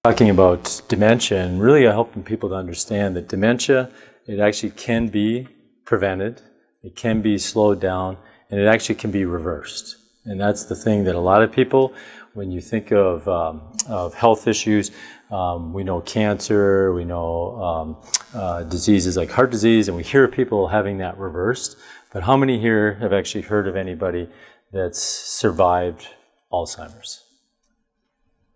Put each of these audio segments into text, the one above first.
talking about dementia and really helping people to understand that dementia, it actually can be prevented, it can be slowed down, and it actually can be reversed. And that's the thing that a lot of people, when you think of health issues, we know cancer, we know diseases like heart disease, and we hear people having that reversed. But how many here have actually heard of anybody that's survived Alzheimer's?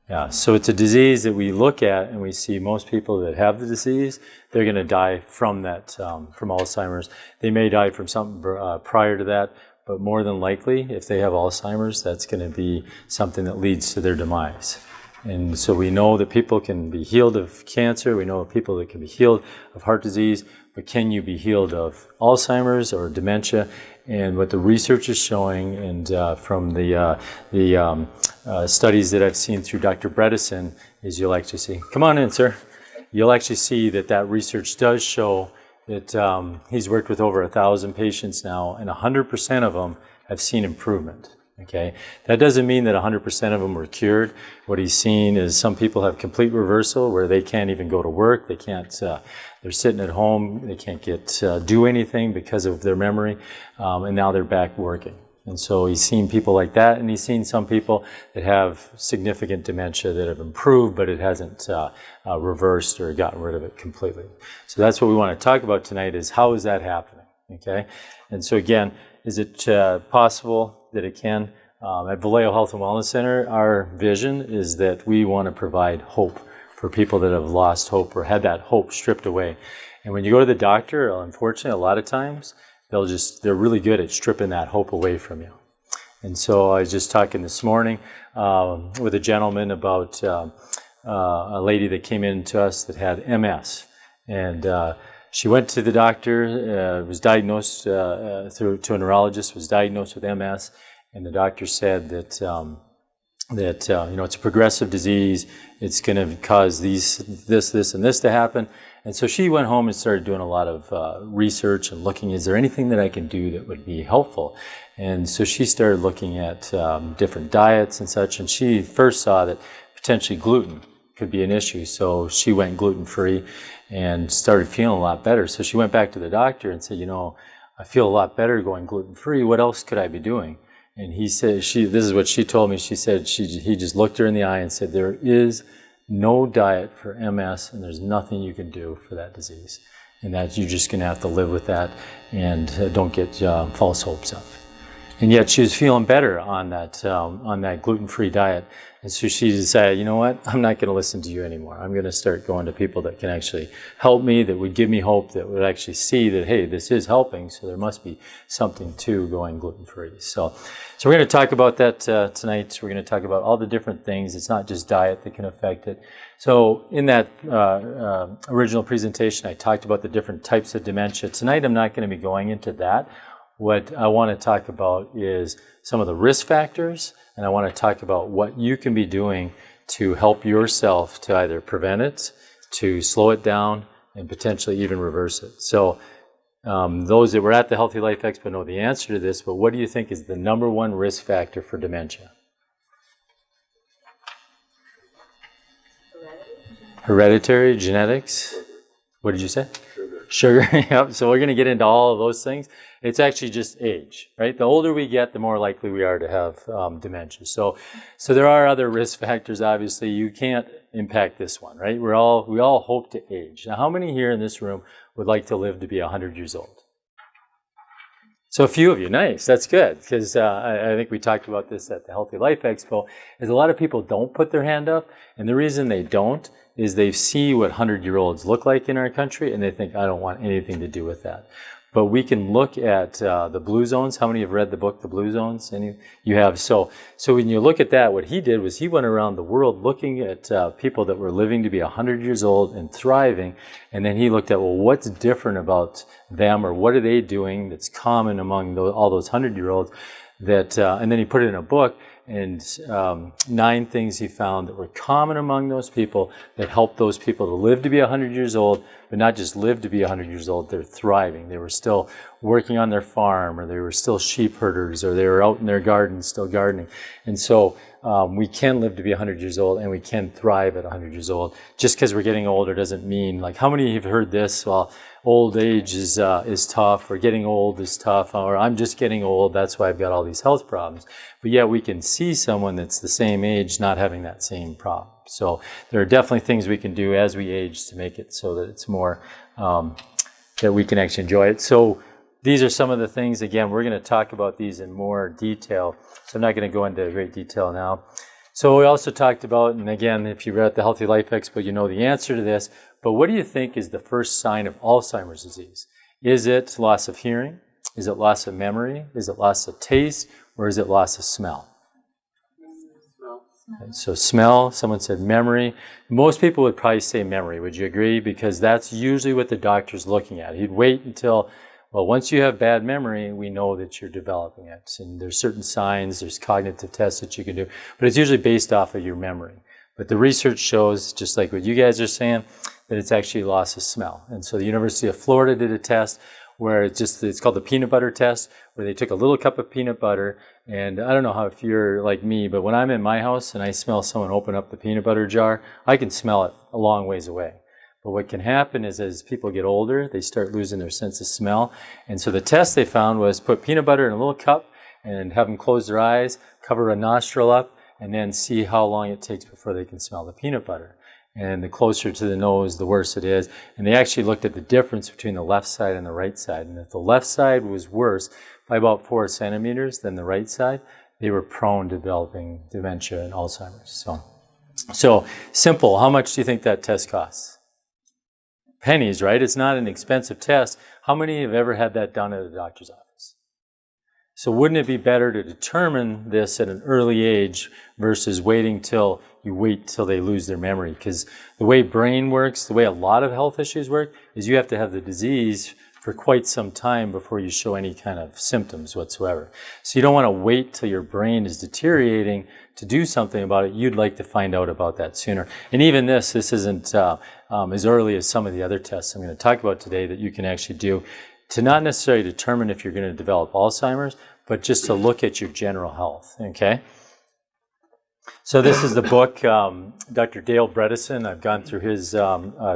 Yeah, so it's a disease that we look at and we see most people that have the disease, they're going to die from that, from Alzheimer's. They may die from something prior to that, but more than likely, if they have Alzheimer's, that's going to be something that leads to their demise. And so we know that people can be healed of cancer, we know people that can be healed of heart disease, but can you be healed of Alzheimer's or dementia? And what the research is showing, and from the studies that I've seen through Dr. Bredesen, is you'll actually see, come on in, sir. You'll actually see that that research does show that he's worked with over 1,000 patients now, and 100% of them have seen improvement. Okay, that doesn't mean that 100% of them were cured. What he's seen is some people have complete reversal where they can't even go to work. They can't. They're sitting at home. They can't do anything because of their memory, and now they're back working. And so he's seen people like that, and he's seen some people that have significant dementia that have improved, but it hasn't reversed or gotten rid of it completely. So that's what we want to talk about tonight: is how is that happening? Okay, and so again, is it possible that it can? At Vallejo Health and Wellness Center, our vision is that we want to provide hope for people that have lost hope or had that hope stripped away. And when you go to the doctor, unfortunately, a lot of times, they're really good at stripping that hope away from you. And so I was just talking this morning with a gentleman about a lady that came in to us that had MS. And she went to the doctor, was diagnosed to a neurologist, was diagnosed with MS, and the doctor said that it's a progressive disease. It's going to cause this, and this to happen. And so she went home and started doing a lot of research and looking, is there anything that I can do that would be helpful? And so she started looking at different diets and such, and she first saw that potentially gluten could be an issue. So she went gluten-free and started feeling a lot better. So she went back to the doctor and said, I feel a lot better going gluten-free. What else could I be doing? And he said, this is what she told me. She said, he just looked her in the eye and said, there is no diet for MS, and there's nothing you can do for that disease. And that you're just going to have to live with that, and don't get false hopes up. And yet she was feeling better on that gluten-free diet. And so she decided, you know what, I'm not going to listen to you anymore. I'm going to start going to people that can actually help me, that would give me hope, that would actually see that, hey, this is helping, so there must be something to going gluten-free. So we're going to talk about that tonight. We're going to talk about all the different things. It's not just diet that can affect it. So in that original presentation, I talked about the different types of dementia. Tonight, I'm not going to be going into that. What I want to talk about is some of the risk factors, and I want to talk about what you can be doing to help yourself to either prevent it, to slow it down, and potentially even reverse it. So those that were at the Healthy Life Expo know the answer to this, but what do you think is the number one risk factor for dementia? Hereditary, genetics. What did you say? Sugar. Yep. So we're going to get into all of those things. It's actually just age, right? The older we get, the more likely we are to have dementia. So there are other risk factors. Obviously, you can't impact this one, right? We all hope to age. Now, how many here in this room would like to live to be 100 years old? So a few of you, nice, that's good, because I think we talked about this at the Healthy Life Expo, is a lot of people don't put their hand up, and the reason they don't is they see what 100-year-olds look like in our country, and they think, I don't want anything to do with that. But we can look at the Blue Zones. How many have read the book, The Blue Zones? Any? You have. So when you look at that, what he did was he went around the world looking at people that were living to be 100 years old and thriving, and then he looked at, well, what's different about them, or what are they doing that's common among all those 100-year-olds? And then he put it in a book, and 9 things he found that were common among those people that helped those people to live to be 100 years old, but not just live to be 100 years old, they're thriving. They were still working on their farm, or they were still sheep herders, or they were out in their garden still gardening. And so we can live to be 100 years old, and we can thrive at 100 years old. Just because we're getting older doesn't mean, like, how many have heard this? Well, old age is tough, or getting old is tough, or I'm just getting old, that's why I've got all these health problems. But yet we can see someone that's the same age not having that same problem. So there are definitely things we can do as we age to make it so that it's more, that we can actually enjoy it. So these are some of the things, again, we're going to talk about these in more detail. So I'm not going to go into great detail now. So we also talked about, and again, if you read the Healthy Life Expo, you know the answer to this, but what do you think is the first sign of Alzheimer's disease? Is it loss of hearing? Is it loss of memory? Is it loss of taste? Or is it loss of smell? Okay, so smell, someone said memory. Most people would probably say memory, would you agree? Because that's usually what the doctor's looking at. He'd wait until, well, once you have bad memory, we know that you're developing it. And there's certain signs, there's cognitive tests that you can do, but it's usually based off of your memory. But the research shows, just like what you guys are saying, that it's actually loss of smell. And so the University of Florida did a test where it's called the peanut butter test, where they took a little cup of peanut butter, and I don't know how if you're like me, but when I'm in my house and I smell someone open up the peanut butter jar, I can smell it a long ways away. But what can happen is as people get older, they start losing their sense of smell. And so the test they found was put peanut butter in a little cup and have them close their eyes, cover a nostril up, and then see how long it takes before they can smell the peanut butter. And the closer to the nose, the worse it is. And they actually looked at the difference between the left side and the right side. And if the left side was worse by about 4 centimeters than the right side, they were prone to developing dementia and Alzheimer's. So simple. How much do you think that test costs? Pennies, right? It's not an expensive test. How many have ever had that done at a doctor's office? So wouldn't it be better to determine this at an early age versus waiting till they lose their memory? Because the way brain works, the way a lot of health issues work, is you have to have the disease for quite some time before you show any kind of symptoms whatsoever. So you don't want to wait till your brain is deteriorating to do something about it. You'd like to find out about that sooner. And even this isn't as early as some of the other tests I'm going to talk about today that you can actually do to not necessarily determine if you're going to develop Alzheimer's, but just to look at your general health, okay? So this is the book, Dr. Dale Bredesen. I've gone through his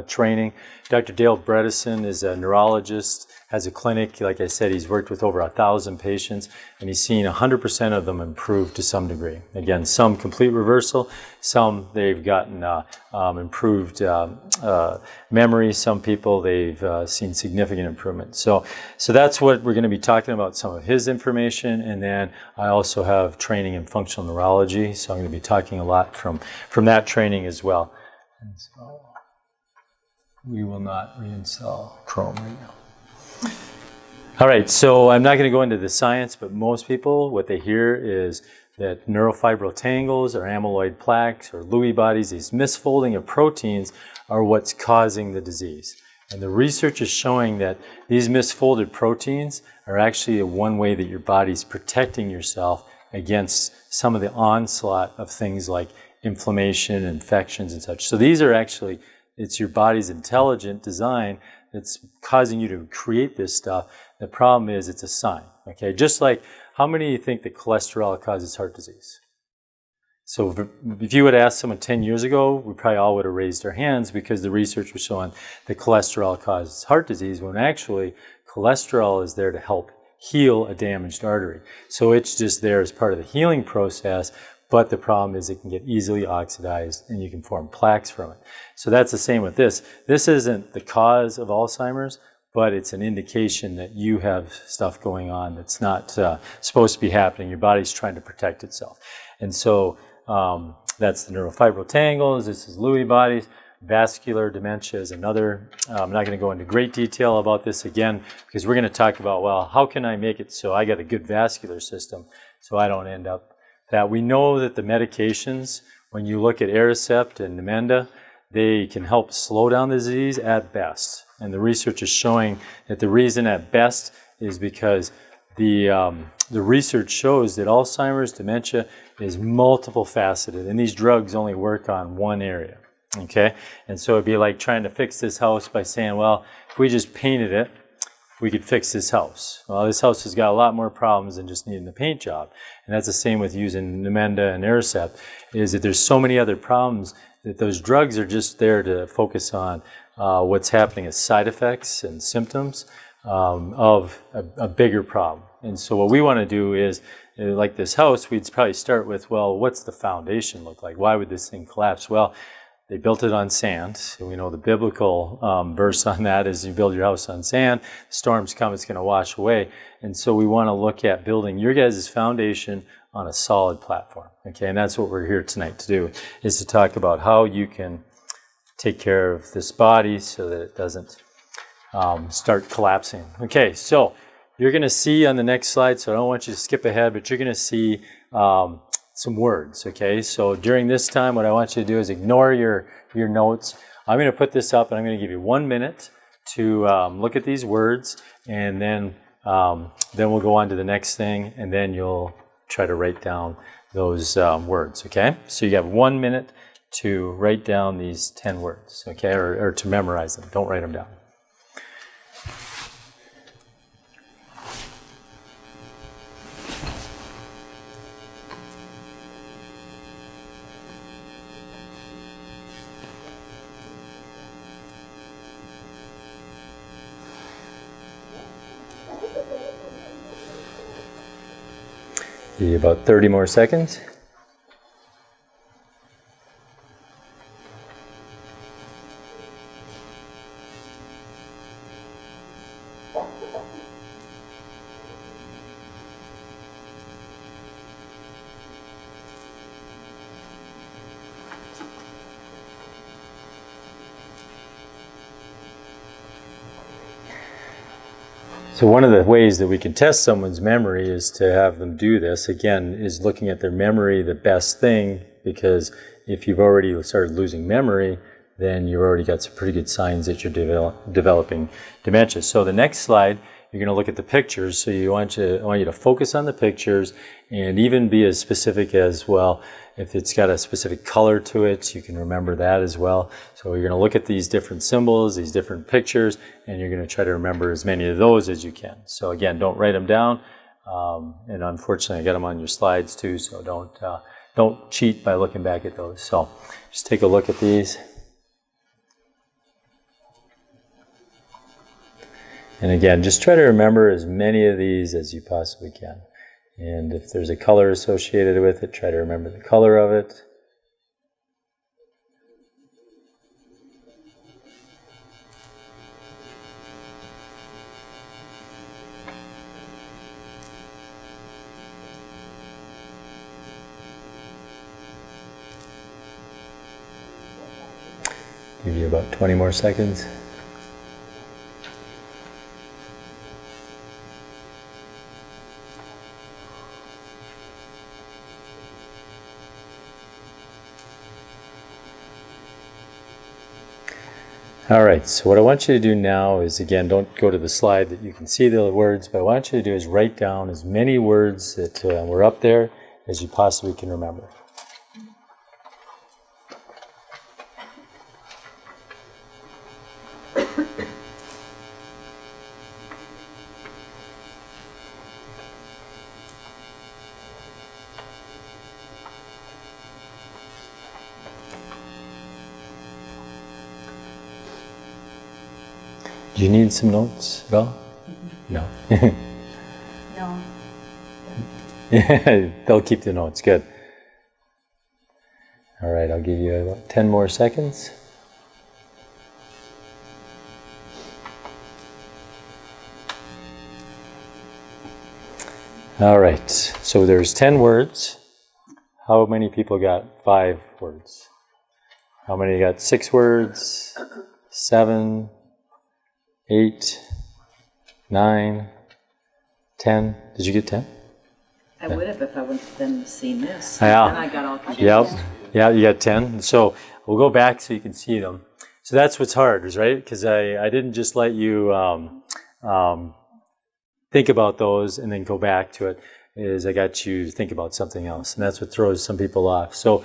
training. Dr. Dale Bredesen is a neurologist, has a clinic. Like I said, he's worked with over 1,000 patients, and he's seen 100% of them improve to some degree. Again, some complete reversal, some they've gotten improved memory. Some people they've seen significant improvement. So that's what we're going to be talking about, some of his information, and then I also have training in functional neurology, so I'm going to be talking a lot from that training as well. And so we will not reinstall Chrome right now. All right, so I'm not going to go into the science, but most people, what they hear is that neurofibril tangles or amyloid plaques or Lewy bodies, these misfolding of proteins, are what's causing the disease. And the research is showing that these misfolded proteins are actually one way that your body's protecting yourself against some of the onslaught of things like inflammation, infections, and such. So these are actually, it's your body's intelligent design that's causing you to create this stuff. The problem is it's a sign, okay? Just like, how many of you think that cholesterol causes heart disease? So if you would ask someone 10 years ago, we probably all would have raised our hands because the research was showing that cholesterol causes heart disease, when actually cholesterol is there to help heal a damaged artery. So it's just there as part of the healing process, but the problem is it can get easily oxidized and you can form plaques from it. So that's the same with this. This isn't the cause of Alzheimer's, but it's an indication that you have stuff going on that's not supposed to be happening. Your body's trying to protect itself. And so that's the neurofibril tangles. This is Lewy bodies. Vascular dementia is another. I'm not going to go into great detail about this again because we're going to talk about, well, how can I make it so I got a good vascular system so I don't end up that. We know that the medications, when you look at Aricept and Namenda, they can help slow down the disease at best. And the research is showing that the reason at best is because the research shows that Alzheimer's, dementia is multiple faceted, and these drugs only work on one area. Okay, and so it'd be like trying to fix this house by saying, well, if we just painted it, we could fix this house. Well, this house has got a lot more problems than just needing the paint job. And that's the same with using Namenda and Aricept, is that there's so many other problems that those drugs are just there to focus on what's happening as side effects and symptoms of a bigger problem. And so what we want to do is, like this house, we'd probably start with, well, what's the foundation look like? Why would this thing collapse? Well, they built it on sand. So we know the biblical verse on that is you build your house on sand, storms come, it's going to wash away. And so we want to look at building your guys' foundation on a solid platform. Okay, and that's what we're here tonight to do, is to talk about how you can take care of this body so that it doesn't start collapsing. Okay, so you're going to see on the next slide, so I don't want you to skip ahead, but you're going to see some words, okay? So during this time, what I want you to do is ignore your notes. I'm going to put this up, and I'm going to give you 1 minute to look at these words, and then we'll go on to the next thing, and then you'll try to write down those words, okay? So you have 1 minute to write down these 10 words, okay? Or to memorize them. Don't write them down. Give you about 30 more seconds. So one of the ways that we can test someone's memory is to have them do this. Again, is looking at their memory the best thing, because if you've already started losing memory, then you've already got some pretty good signs that you're developing dementia. So the next slide, you're going to look at the pictures. So I want you to focus on the pictures and even be as specific as, well, if it's got a specific color to it, you can remember that as well. So you're going to look at these different symbols, these different pictures, and you're going to try to remember as many of those as you can. So again, don't write them down. And unfortunately, I got them on your slides too, so don't cheat by looking back at those. So just take a look at these. And again, just try to remember as many of these as you possibly can. And if there's a color associated with it, try to remember the color of it. Give you about 20 more seconds. All right, so what I want you to do now is, again, don't go to the slide that you can see the words, but what I want you to do is write down as many words that were up there as you possibly can remember. Do you need some notes at all? No. No. Yeah, they'll keep the notes. Good. All right, I'll give you about 10 more seconds. All right, so there's 10 words. How many people got 5 words? How many got 6 words? 7? 8, 9, 10. Did you get 10? I would have if I would have been seen this. Yeah. Then I got all confused. Yep. Yeah, you got 10. So we'll go back so you can see them. So that's what's hard, is right? Because I didn't just let you think think about those and then go back to it, is I got you to think about something else. And that's what throws some people off. So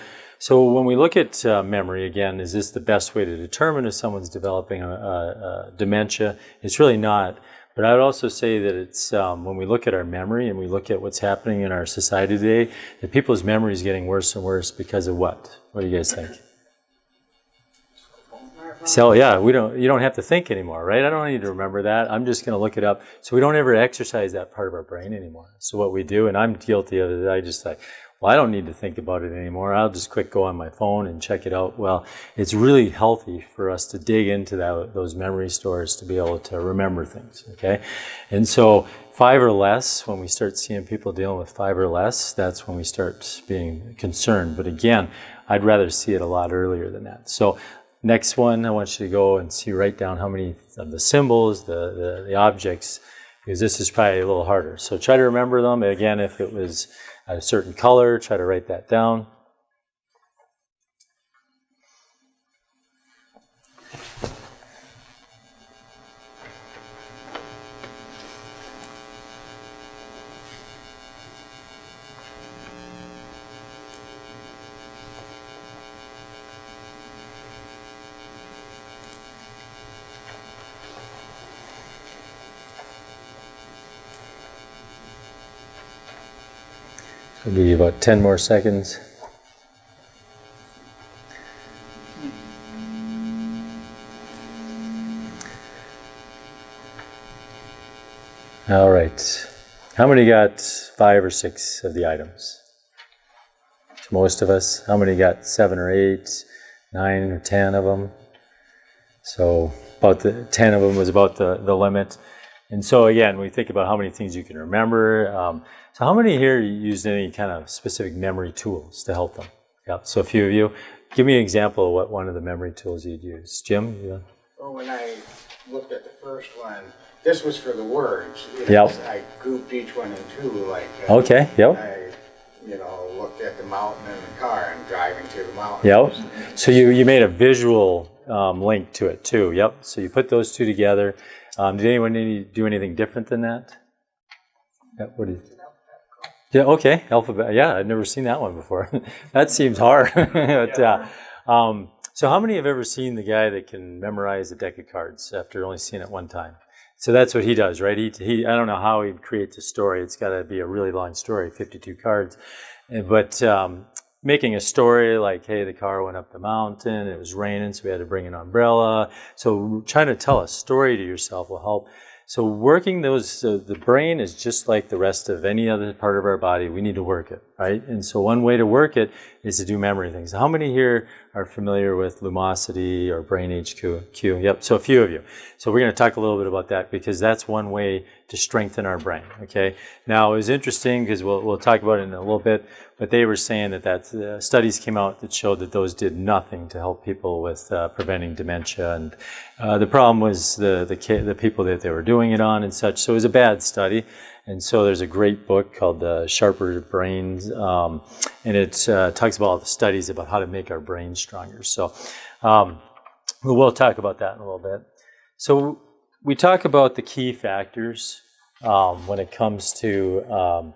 when we look at memory, again, is this the best way to determine if someone's developing a dementia? It's really not. But I would also say that it's when we look at our memory and we look at what's happening in our society today, that people's memory is getting worse and worse because of what? What do you guys think? So yeah, you don't have to think anymore, right? I don't need to remember that. I'm just going to look it up. So we don't ever exercise that part of our brain anymore. So what we do, and I'm guilty of it, I just like, well, I don't need to think about it anymore. I'll just quick go on my phone and check it out. Well, it's really healthy for us to dig into those memory stores to be able to remember things, okay? And so 5 or less, when we start seeing people dealing with 5 or less, that's when we start being concerned. But again, I'd rather see it a lot earlier than that. So next one, I want you to go and write down how many of the symbols, the objects, because this is probably a little harder. So try to remember them. Again, if it was a certain color, try to write that down. I'll give you about 10 more seconds. All right. How many got 5 or 6 of the items? Most of us. How many got 7 or 8, 9 or 10 of them? So about 10 of them was about the limit. And so again, we think about how many things you can remember. So how many here used any kind of specific memory tools to help them? Yep. So a few of you. Give me an example of what one of the memory tools you'd use. Jim? Yeah. Well, when I looked at the first one, this was for the words. Yep. I grouped each one in 2. Like okay. Yep. I, looked at the mountain in the car and driving to the mountain. Yep. So you made a visual link to it too. Yep. So you put those 2 together. Did anyone need to do anything different than that? Yeah, what did? Yeah, okay, alphabet. Yeah, I've never seen that one before. That seems hard. But, so how many have ever seen the guy that can memorize a deck of cards after only seeing it one time? So that's what he does, right? He I don't know how he creates a story. It's got to be a really long story, 52 cards. But making a story like, hey, the car went up the mountain, it was raining, so we had to bring an umbrella. So trying to tell a story to yourself will help. So working those, the brain is just like the rest of any other part of our body. We need to work it, right? And so one way to work it is to do memory things. How many here are familiar with Lumosity or Brain HQ? Yep, so a few of you. So we're going to talk a little bit about that because that's one way to strengthen our brain, okay? Now, it was interesting because we'll talk about it in a little bit, but they were saying that studies came out that showed that those did nothing to help people with preventing dementia. And the problem was the people that they were doing it on and such. So it was a bad study. And so there's a great book called Sharper Brains, and it talks about all the studies about how to make our brains stronger. So we'll talk about that in a little bit. So we talk about the key factors when it comes to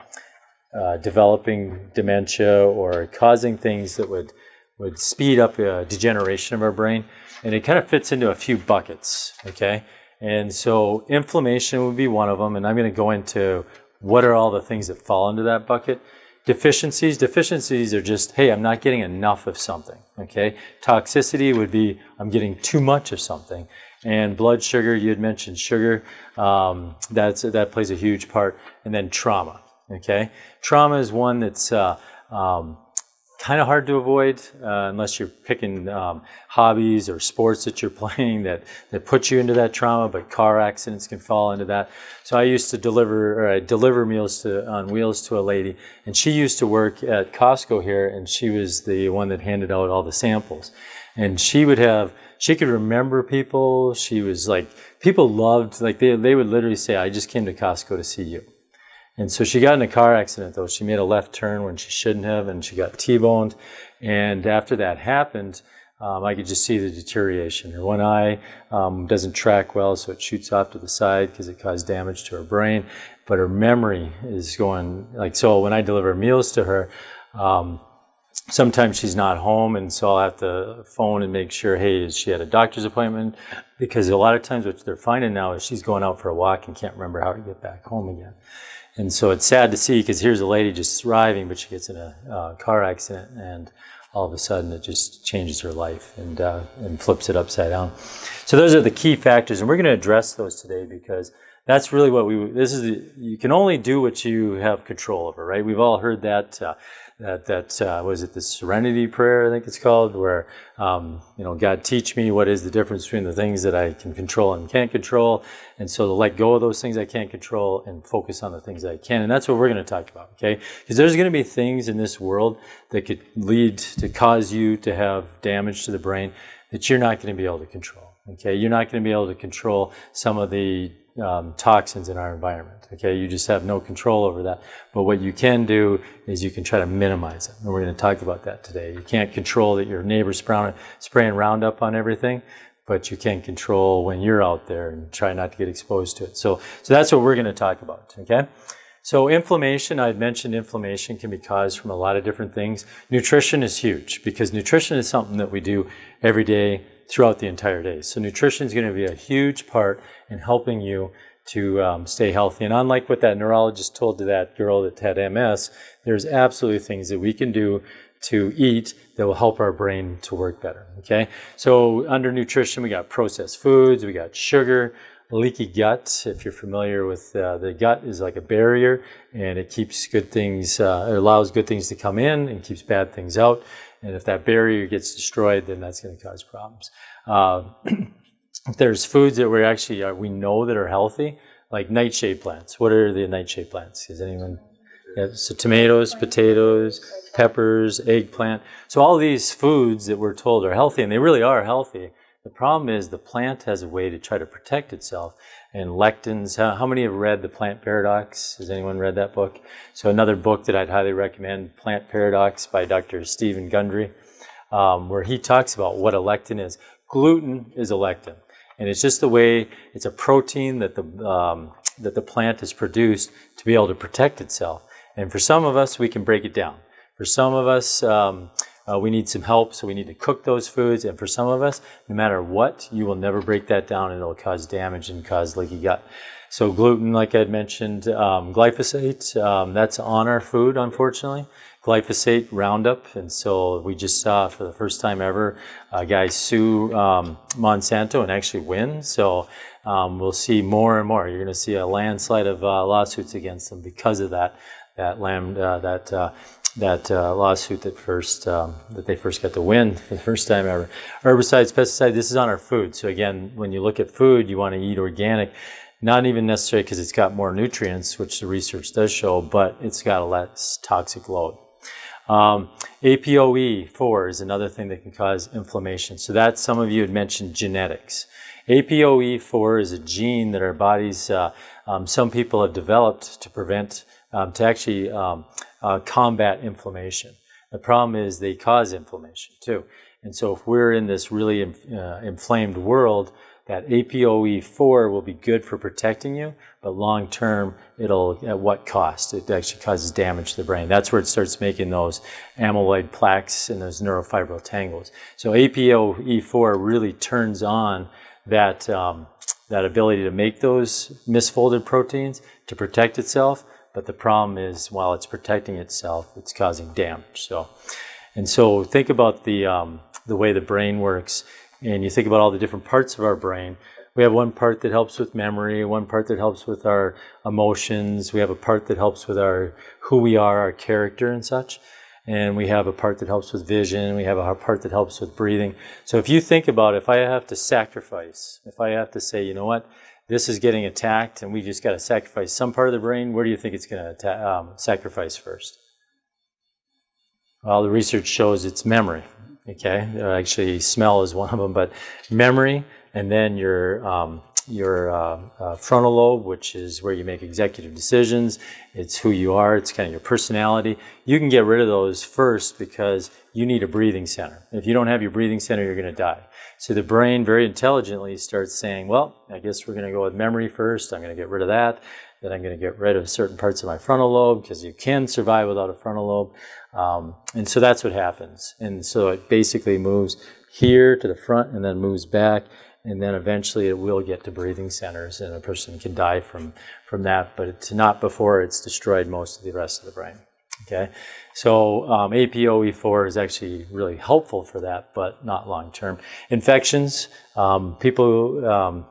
developing dementia or causing things that would speed up degeneration of our brain. And it kind of fits into a few buckets, okay? And so inflammation would be one of them, and I'm going to go into what are all the things that fall into that bucket. Deficiencies are just, hey, I'm not getting enough of something, okay? Toxicity would be, I'm getting too much of something. And blood sugar, you had mentioned sugar, that plays a huge part. And then trauma, okay? Trauma is one that's kind of hard to avoid unless you're picking hobbies or sports that you're playing that put you into that trauma, but car accidents can fall into that. So I used to deliver meals on wheels to a lady, and she used to work at Costco here, and she was the one that handed out all the samples. And she could remember people. She was like, people loved, like they would literally say, I just came to Costco to see you. And so she got in a car accident, though. She made a left turn when she shouldn't have, and she got T-boned. And after that happened, I could just see the deterioration. Her one eye doesn't track well, so it shoots off to the side because it caused damage to her brain. But her memory is going, so when I deliver meals to her, sometimes she's not home, and so I'll have to phone and make sure, hey, is she at a doctor's appointment? Because a lot of times what they're finding now is she's going out for a walk and can't remember how to get back home again. And so it's sad to see, because here's a lady just thriving, but she gets in a car accident, and all of a sudden it just changes her life and flips it upside down. So those are the key factors, and we're going to address those today, because that's really what you can only do what you have control over, right? We've all heard that, was it the Serenity Prayer, I think it's called, where, God, teach me what is the difference between the things that I can control and can't control. And so to let go of those things I can't control and focus on the things I can. And that's what we're going to talk about, okay? Because there's going to be things in this world that could lead to cause you to have damage to the brain that you're not going to be able to control, okay? You're not going to be able to control some of the toxins in our environment, okay? You just have no control over that. But what you can do is you can try to minimize it. And we're going to talk about that today. You can't control that your neighbor's spraying Roundup on everything, but you can control when you're out there and try not to get exposed to it. So that's what we're going to talk about, okay? So inflammation, I had mentioned inflammation can be caused from a lot of different things. Nutrition is huge, because nutrition is something that we do every day throughout the entire day. So nutrition is going to be a huge part in helping you to stay healthy. And unlike what that neurologist told to that girl that had MS, there's absolutely things that we can do to eat that will help our brain to work better, okay? So under nutrition, we got processed foods, we got sugar, leaky gut. If you're familiar with the gut is like a barrier, and it keeps good things, it allows good things to come in and keeps bad things out. And if that barrier gets destroyed, then that's going to cause problems. There's foods that we know that are healthy, like nightshade plants. What are the nightshade plants? Is anyone? Yeah, so tomatoes, potatoes, peppers, eggplant. So all these foods that we're told are healthy, and they really are healthy. The problem is the plant has a way to try to protect itself. And lectins, how many have read The Plant Paradox? Has anyone read that book? So another book that I'd highly recommend, Plant Paradox by Dr. Stephen Gundry, where he talks about what a lectin is. Gluten is a lectin. And it's just the way, it's a protein that the plant has produced to be able to protect itself. And for some of us, we can break it down. For some of us, we need some help, so we need to cook those foods. And for some of us, no matter what, you will never break that down, and it'll cause damage and cause leaky gut. So gluten, like I had mentioned, glyphosate, that's on our food, unfortunately. Glyphosate, Roundup, and so we just saw for the first time ever a guy sue Monsanto and actually win. So we'll see more and more. You're going to see a landslide of lawsuits against them because of that lawsuit that they first got to win for the first time ever. Herbicides, pesticides, this is on our food. So again, when you look at food, you want to eat organic. Not even necessarily because it's got more nutrients, which the research does show, but it's got a less toxic load. APOE4 is another thing that can cause inflammation. So that, some of you had mentioned genetics. APOE4 is a gene that our bodies, some people have developed to prevent, to actually combat inflammation. The problem is they cause inflammation too. And so if we're in this really inflamed world, that APOE4 will be good for protecting you, but long term, it'll, at what cost? It actually causes damage to the brain. That's where it starts making those amyloid plaques and those neurofibril tangles. So APOE4 really turns on that ability to make those misfolded proteins to protect itself. But the problem is, while it's protecting itself, it's causing damage. So think about the way the brain works. And you think about all the different parts of our brain. We have one part that helps with memory, one part that helps with our emotions. We have a part that helps with who we are, our character and such. And we have a part that helps with vision. We have a part that helps with breathing. So if you think about it, if I have to sacrifice, if I have to say, you know what, this is getting attacked and we just got to sacrifice some part of the brain, where do you think it's going to sacrifice first? Well, the research shows it's memory. Okay, actually smell is one of them, but memory, and then your frontal lobe, which is where you make executive decisions. It's who you are. It's kind of your personality. You can get rid of those first because you need a breathing center. If you don't have your breathing center, you're going to die. So the brain very intelligently starts saying, well, I guess we're going to go with memory first. I'm going to get rid of that. Then I'm going to get rid of certain parts of my frontal lobe because you can survive without a frontal lobe. And so that's what happens. And so it basically moves here to the front and then moves back. And then eventually it will get to breathing centers and a person can die from that. But it's not before it's destroyed most of the rest of the brain. Okay, so APOE4 is actually really helpful for that, but not long-term. Infections, people,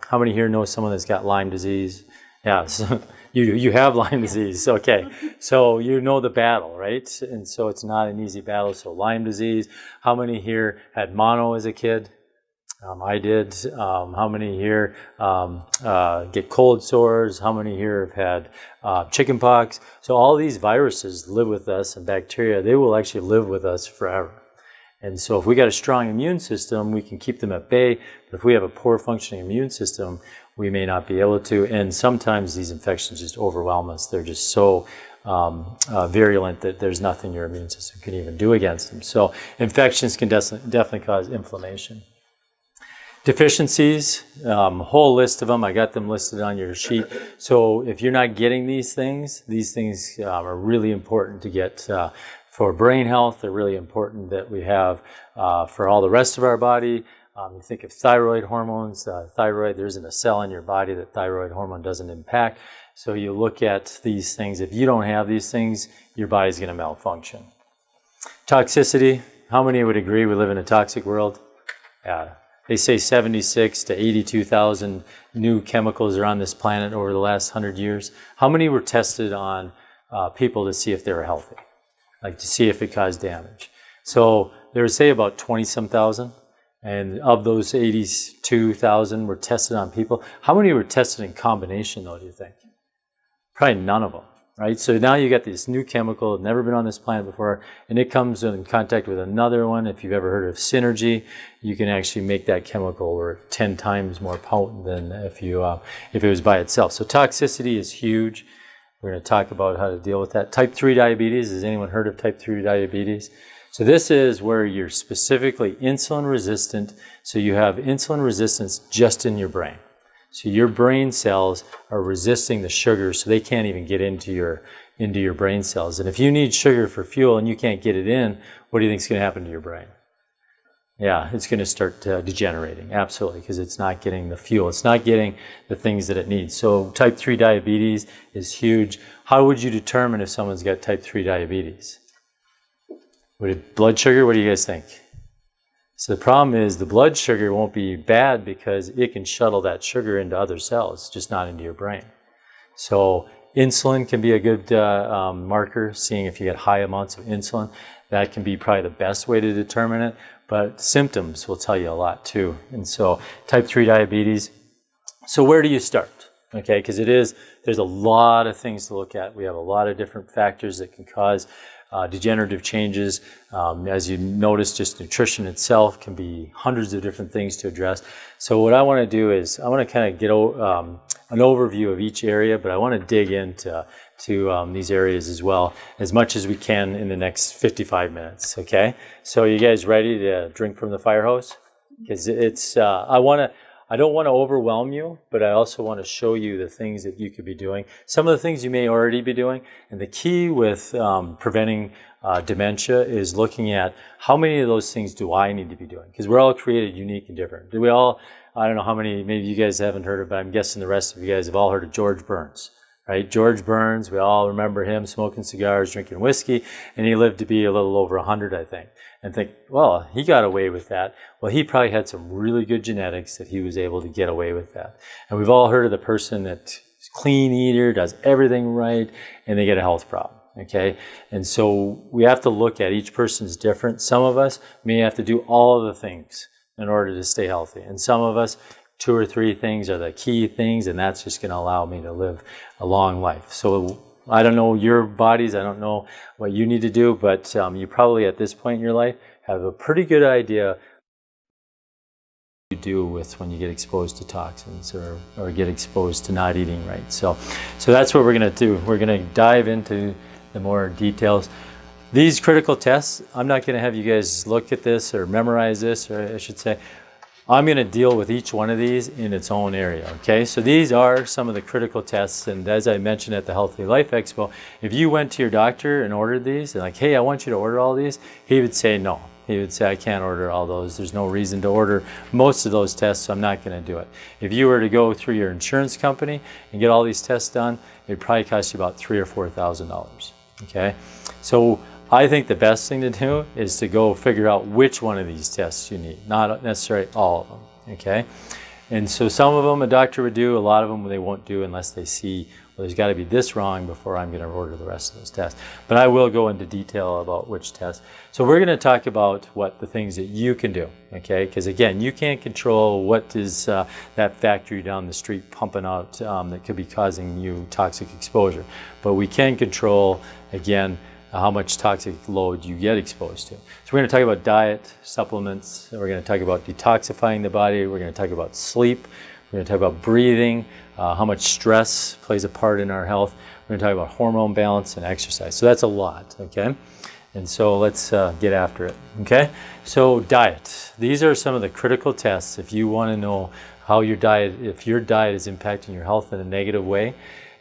how many here know someone that's got Lyme disease? Yeah, so you have Lyme disease, okay. So you know the battle, right? And so it's not an easy battle. So Lyme disease, how many here had mono as a kid? I did. How many here get cold sores? How many here have had chicken pox? So all these viruses live with us, and bacteria, they will actually live with us forever. And so if we got a strong immune system, we can keep them at bay. But if we have a poor functioning immune system, we may not be able to. And sometimes these infections just overwhelm us. They're just so virulent that there's nothing your immune system can even do against them. So infections can definitely cause inflammation. Deficiencies, a whole list of them. I got them listed on your sheet. So if you're not getting these things are really important to get for brain health. They're really important that we have for all the rest of our body. You think of thyroid hormones. Thyroid, there isn't a cell in your body that thyroid hormone doesn't impact. So you look at these things. If you don't have these things, your body's going to malfunction. Toxicity. How many would agree we live in a toxic world? Yeah. They say 76 to 82,000 new chemicals are on this planet over the last 100 years. How many were tested on people to see if they were healthy? Like to see if it caused damage. So there were, say, about 20-some thousand. And of those 82,000 were tested on people. How many were tested in combination, though, do you think? Probably none of them, right? So now you got this new chemical, never been on this planet before, and it comes in contact with another one. If you've ever heard of synergy, you can actually make that chemical work 10 times more potent than if it was by itself. So toxicity is huge. We're going to talk about how to deal with that. Type 3 diabetes. Has anyone heard of type 3 diabetes? So this is where you're specifically insulin resistant. So you have insulin resistance just in your brain. So your brain cells are resisting the sugar, so they can't even get into your brain cells. And if you need sugar for fuel and you can't get it in, what do you think is going to happen to your brain? Yeah, it's going to start degenerating, absolutely, because it's not getting the fuel. It's not getting the things that it needs. So type 3 diabetes is huge. How would you determine if someone's got type 3 diabetes? Would it blood sugar? What do you guys think? So the problem is the blood sugar won't be bad because it can shuttle that sugar into other cells, just not into your brain. So insulin can be a good marker, seeing if you get high amounts of insulin. That can be probably the best way to determine it, but symptoms will tell you a lot too. And so type 3 diabetes. So where do you start? Okay, because there's a lot of things to look at. We have a lot of different factors that can cause degenerative changes. As you notice, just nutrition itself can be hundreds of different things to address. So what I want to do is I want to kind of get an overview of each area, but I want to dig into these areas as well, as much as we can in the next 55 minutes, okay? So you guys ready to drink from the fire hose? Because I don't want to overwhelm you, but I also want to show you the things that you could be doing. Some of the things you may already be doing. And the key with preventing dementia is looking at how many of those things do I need to be doing? Because we're all created unique and different. Do we all, I don't know how many, maybe you guys haven't heard of, but I'm guessing the rest of you guys have all heard of George Burns. Right? George Burns, we all remember him smoking cigars, drinking whiskey, and he lived to be a little over 100, I think. And think, well, he got away with that. Well, he probably had some really good genetics that he was able to get away with that. And we've all heard of the person that's a clean eater, does everything right, and they get a health problem. Okay? And so we have to look at each person's different. Some of us may have to do all of the things in order to stay healthy. And some of us, 2 or 3 things are the key things, and that's just going to allow me to live a long life. So I don't know your bodies, I don't know what you need to do, but you probably at this point in your life have a pretty good idea you do with when you get exposed to toxins or get exposed to not eating right. So that's what we're going to do. We're going to dive into the more details. These critical tests, I'm not going to have you guys look at this or memorize this, or I should say, I'm going to deal with each one of these in its own area, okay? So these are some of the critical tests, and as I mentioned at the Healthy Life Expo, if you went to your doctor and ordered these, and like, hey, I want you to order all these, he would say no. He would say, I can't order all those. There's no reason to order most of those tests, so I'm not going to do it. If you were to go through your insurance company and get all these tests done, it'd probably cost you about $3,000 or $4,000, okay? So I think the best thing to do is to go figure out which one of these tests you need, not necessarily all of them, okay? And so some of them a doctor would do, a lot of them they won't do unless they see, well, there's got to be this wrong before I'm going to order the rest of those tests. But I will go into detail about which tests. So we're going to talk about what the things that you can do, okay? Because again, you can't control what is that factory down the street pumping out that could be causing you toxic exposure. But we can control, again, how much toxic load you get exposed to. So we're going to talk about diet, supplements, we're going to talk about detoxifying the body, we're going to talk about sleep, we're going to talk about breathing, how much stress plays a part in our health, we're going to talk about hormone balance and exercise. So that's a lot, okay? And so let's get after it, okay? So diet. These are some of the critical tests if you want to know how your diet, if your diet is impacting your health in a negative way.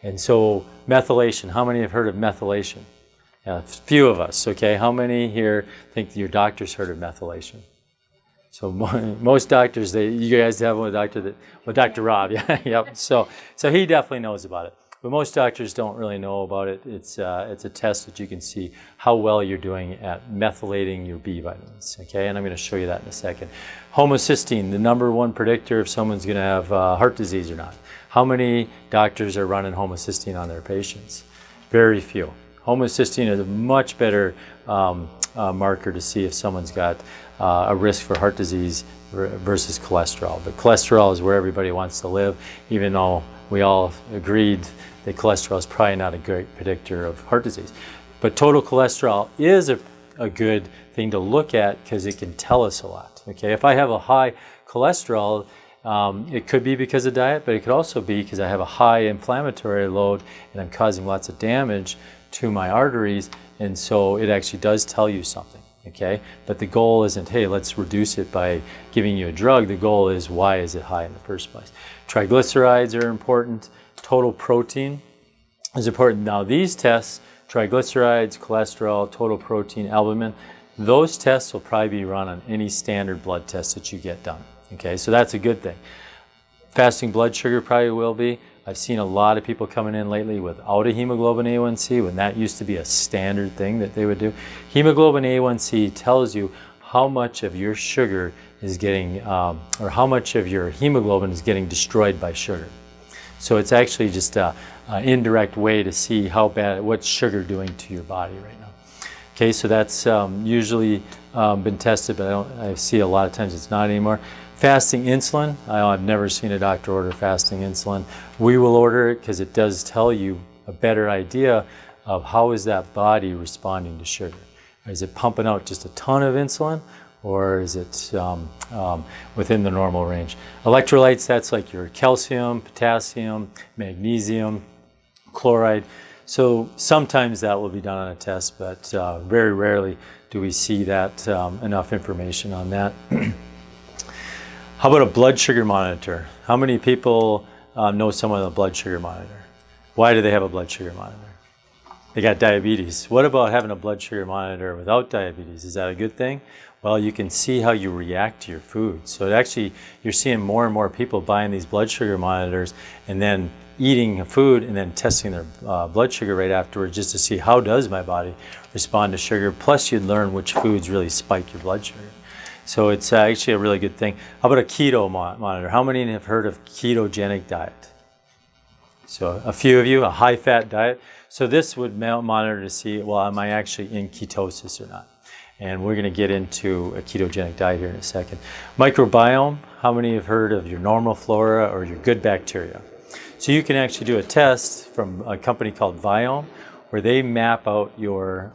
And so methylation, how many have heard of methylation? A few of us, okay? How many here think your doctor's heard of methylation? So most doctors, you guys have one doctor that, well, Dr. Rob, yeah, yep. So he definitely knows about it. But most doctors don't really know about it. It's a test that you can see how well you're doing at methylating your B vitamins, okay? And I'm going to show you that in a second. Homocysteine, the #1 predictor if someone's going to have heart disease or not. How many doctors are running homocysteine on their patients? Very few. Homocysteine is a much better marker to see if someone's got a risk for heart disease versus cholesterol. But cholesterol is where everybody wants to live, even though we all agreed that cholesterol is probably not a great predictor of heart disease. But total cholesterol is a good thing to look at because it can tell us a lot. Okay, if I have a high cholesterol, it could be because of diet, but it could also be because I have a high inflammatory load and I'm causing lots of damage to my arteries, and so it actually does tell you something, okay? But the goal isn't, hey, let's reduce it by giving you a drug. The goal is, why is it high in the first place? Triglycerides are important. Total protein is important. Now these tests, triglycerides, cholesterol, total protein, albumin, those tests will probably be run on any standard blood test that you get done, okay? So that's a good thing. Fasting blood sugar probably will be. I've seen a lot of people coming in lately without a hemoglobin A1C when that used to be a standard thing that they would do. Hemoglobin A1C tells you how much of your sugar is getting, or how much of your hemoglobin is getting destroyed by sugar. So it's actually just an indirect way to see how bad, what's sugar doing to your body right now. Okay, so that's usually been tested, but I see a lot of times it's not anymore. Fasting insulin, I've never seen a doctor order fasting insulin. We will order it because it does tell you a better idea of how is that body responding to sugar. Is it pumping out just a ton of insulin, or is it within the normal range? Electrolytes, that's like your calcium, potassium, magnesium, chloride. So sometimes that will be done on a test, but very rarely do we see that enough information on that. How about a blood sugar monitor? How many people know someone with a blood sugar monitor? Why do they have a blood sugar monitor? They got diabetes. What about having a blood sugar monitor without diabetes? Is that a good thing? Well, you can see how you react to your food. So actually, you're seeing more and more people buying these blood sugar monitors and then eating food and then testing their blood sugar right afterwards just to see how does my body respond to sugar. Plus, you'd learn which foods really spike your blood sugar. So it's actually a really good thing. How about a keto monitor? How many have heard of ketogenic diet? So a few of you, a high-fat diet. So this would monitor to see, well, am I actually in ketosis or not? And we're going to get into a ketogenic diet here in a second. Microbiome, how many have heard of your normal flora or your good bacteria? So you can actually do a test from a company called Viome where they map out your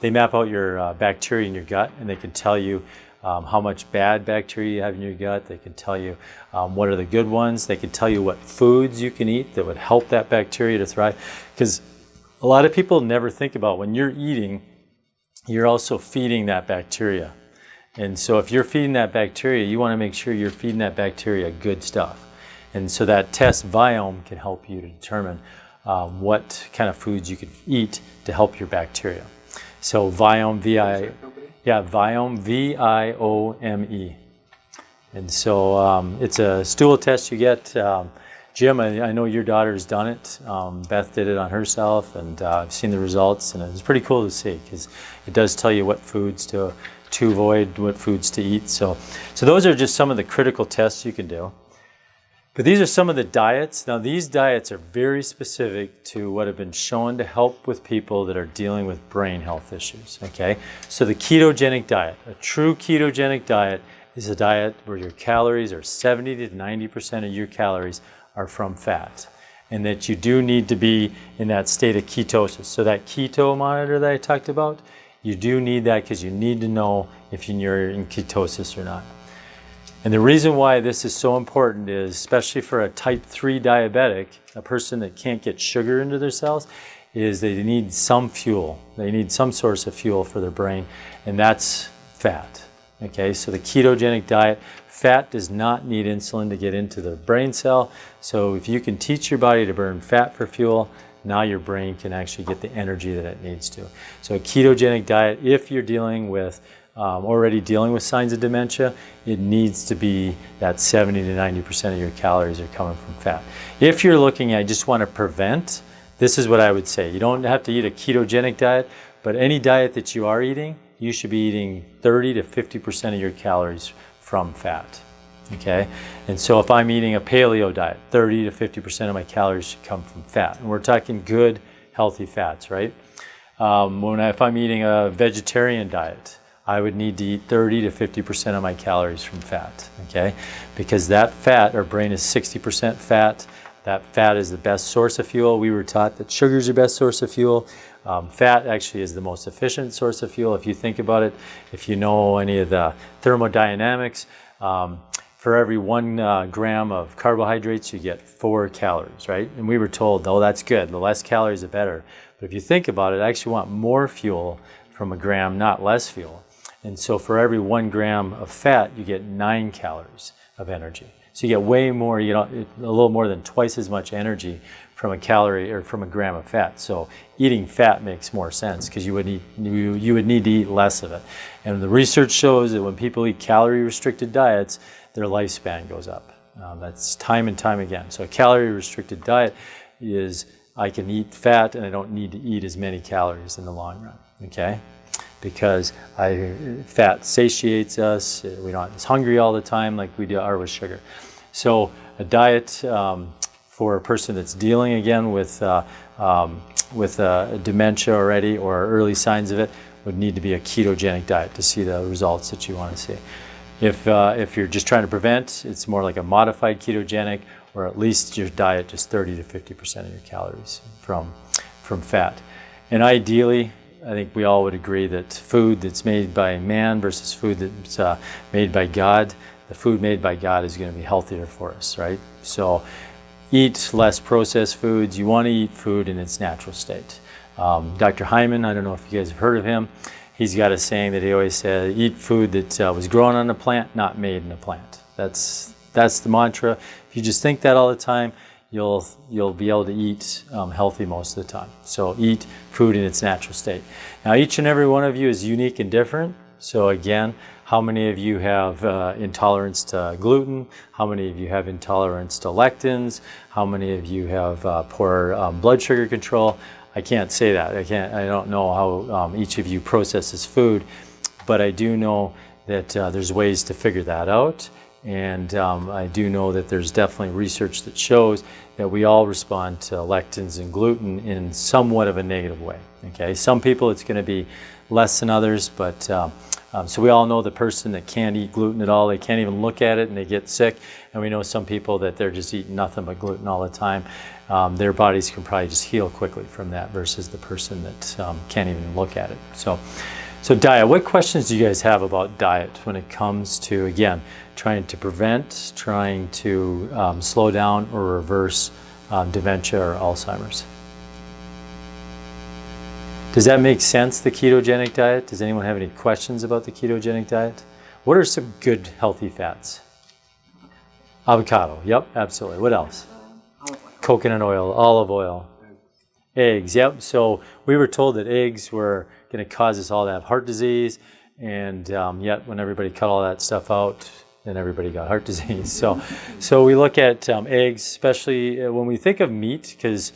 bacteria in your gut, and they can tell you how much bad bacteria you have in your gut. They can tell you what are the good ones. They can tell you what foods you can eat that would help that bacteria to thrive. Because a lot of people never think about when you're eating, you're also feeding that bacteria. And so if you're feeding that bacteria, you want to make sure you're feeding that bacteria good stuff. And so that test Viome can help you to determine what kind of foods you can eat to help your bacteria. So Viome, Viome, V-I-O-M-E. And so it's a stool test you get. Jim, I know your daughter's done it. Beth did it on herself, and I've seen the results, and it's pretty cool to see because it does tell you what foods to avoid, what foods to eat. So those are just some of the critical tests you can do. But these are some of the diets. Now, these diets are very specific to what have been shown to help with people that are dealing with brain health issues, okay? So the ketogenic diet, a true ketogenic diet is a diet where your calories are 70 to 90% of your calories are from fat, and that you do need to be in that state of ketosis. So that keto monitor that I talked about, you do need that because you need to know if you're in ketosis or not. And the reason why this is so important is, especially for a type 3 diabetic, a person that can't get sugar into their cells, is they need some fuel. They need some source of fuel for their brain, and that's fat. Okay, so the ketogenic diet, fat does not need insulin to get into the brain cell. So if you can teach your body to burn fat for fuel, now your brain can actually get the energy that it needs to. So a ketogenic diet, if you're dealing with already dealing with signs of dementia, it needs to be that 70 to 90% of your calories are coming from fat. If you're looking at just want to prevent, this is what I would say. You don't have to eat a ketogenic diet, but any diet that you are eating, you should be eating 30 to 50% of your calories from fat. Okay? And so if I'm eating a paleo diet, 30 to 50% of my calories should come from fat. And we're talking good, healthy fats, right? If I'm eating a vegetarian diet, I would need to eat 30 to 50% of my calories from fat, okay? Because that fat, our brain is 60% fat. That fat is the best source of fuel. We were taught that sugar is the best source of fuel. Fat actually is the most efficient source of fuel. If you think about it, if you know any of the thermodynamics, for every 1 gram of carbohydrates, you get 4 calories, right? And we were told, oh, that's good. The less calories, the better. But if you think about it, I actually want more fuel from a gram, not less fuel. And so for every 1 gram of fat, you get 9 calories of energy. So you get way more, you know, a little more than twice as much energy from a calorie or from a gram of fat. So eating fat makes more sense because you would need to eat less of it. And the research shows that when people eat calorie-restricted diets, their lifespan goes up. That's time and time again. So a calorie-restricted diet is I can eat fat and I don't need to eat as many calories in the long run, okay? Because fat satiates us, we're not as hungry all the time like we are with sugar. So a diet for a person that's dealing again with dementia already or early signs of it would need to be a ketogenic diet to see the results that you want to see. If you're just trying to prevent, it's more like a modified ketogenic, or at least your diet just 30 to 50% of your calories from fat. And ideally, I think we all would agree that food that's made by man versus food that's made by God, the food made by God is going to be healthier for us, right? So eat less processed foods. You want to eat food in its natural state. Dr. Hyman, I don't know if you guys have heard of him, he's got a saying that he always said, eat food that was grown on a plant, not made in a plant. That's the mantra. If you just think that all the time, you'll be able to eat healthy most of the time. So eat food in its natural state. Now each and every one of you is unique and different. So again, how many of you have intolerance to gluten? How many of you have intolerance to lectins? How many of you have poor blood sugar control? I can't say that. I don't know how each of you processes food, but I do know that there's ways to figure that out. And I do know that there's definitely research that shows that we all respond to lectins and gluten in somewhat of a negative way. Okay, some people it's going to be less than others, but so we all know the person that can't eat gluten at all, they can't even look at it and they get sick. And we know some people that they're just eating nothing but gluten all the time. Their bodies can probably just heal quickly from that versus the person that can't even look at it. So So diet, what questions do you guys have about diet when it comes to, again, trying to prevent, trying to slow down or reverse dementia or Alzheimer's? Does that make sense, the ketogenic diet? Does anyone have any questions about the ketogenic diet? What are some good healthy fats? Avocado, yep, absolutely. What else? Coconut oil, olive oil. Eggs, yep. So we were told that eggs were going to cause us all to have heart disease, and yet when everybody cut all that stuff out, then everybody got heart disease. So we look at eggs, especially when we think of meat, because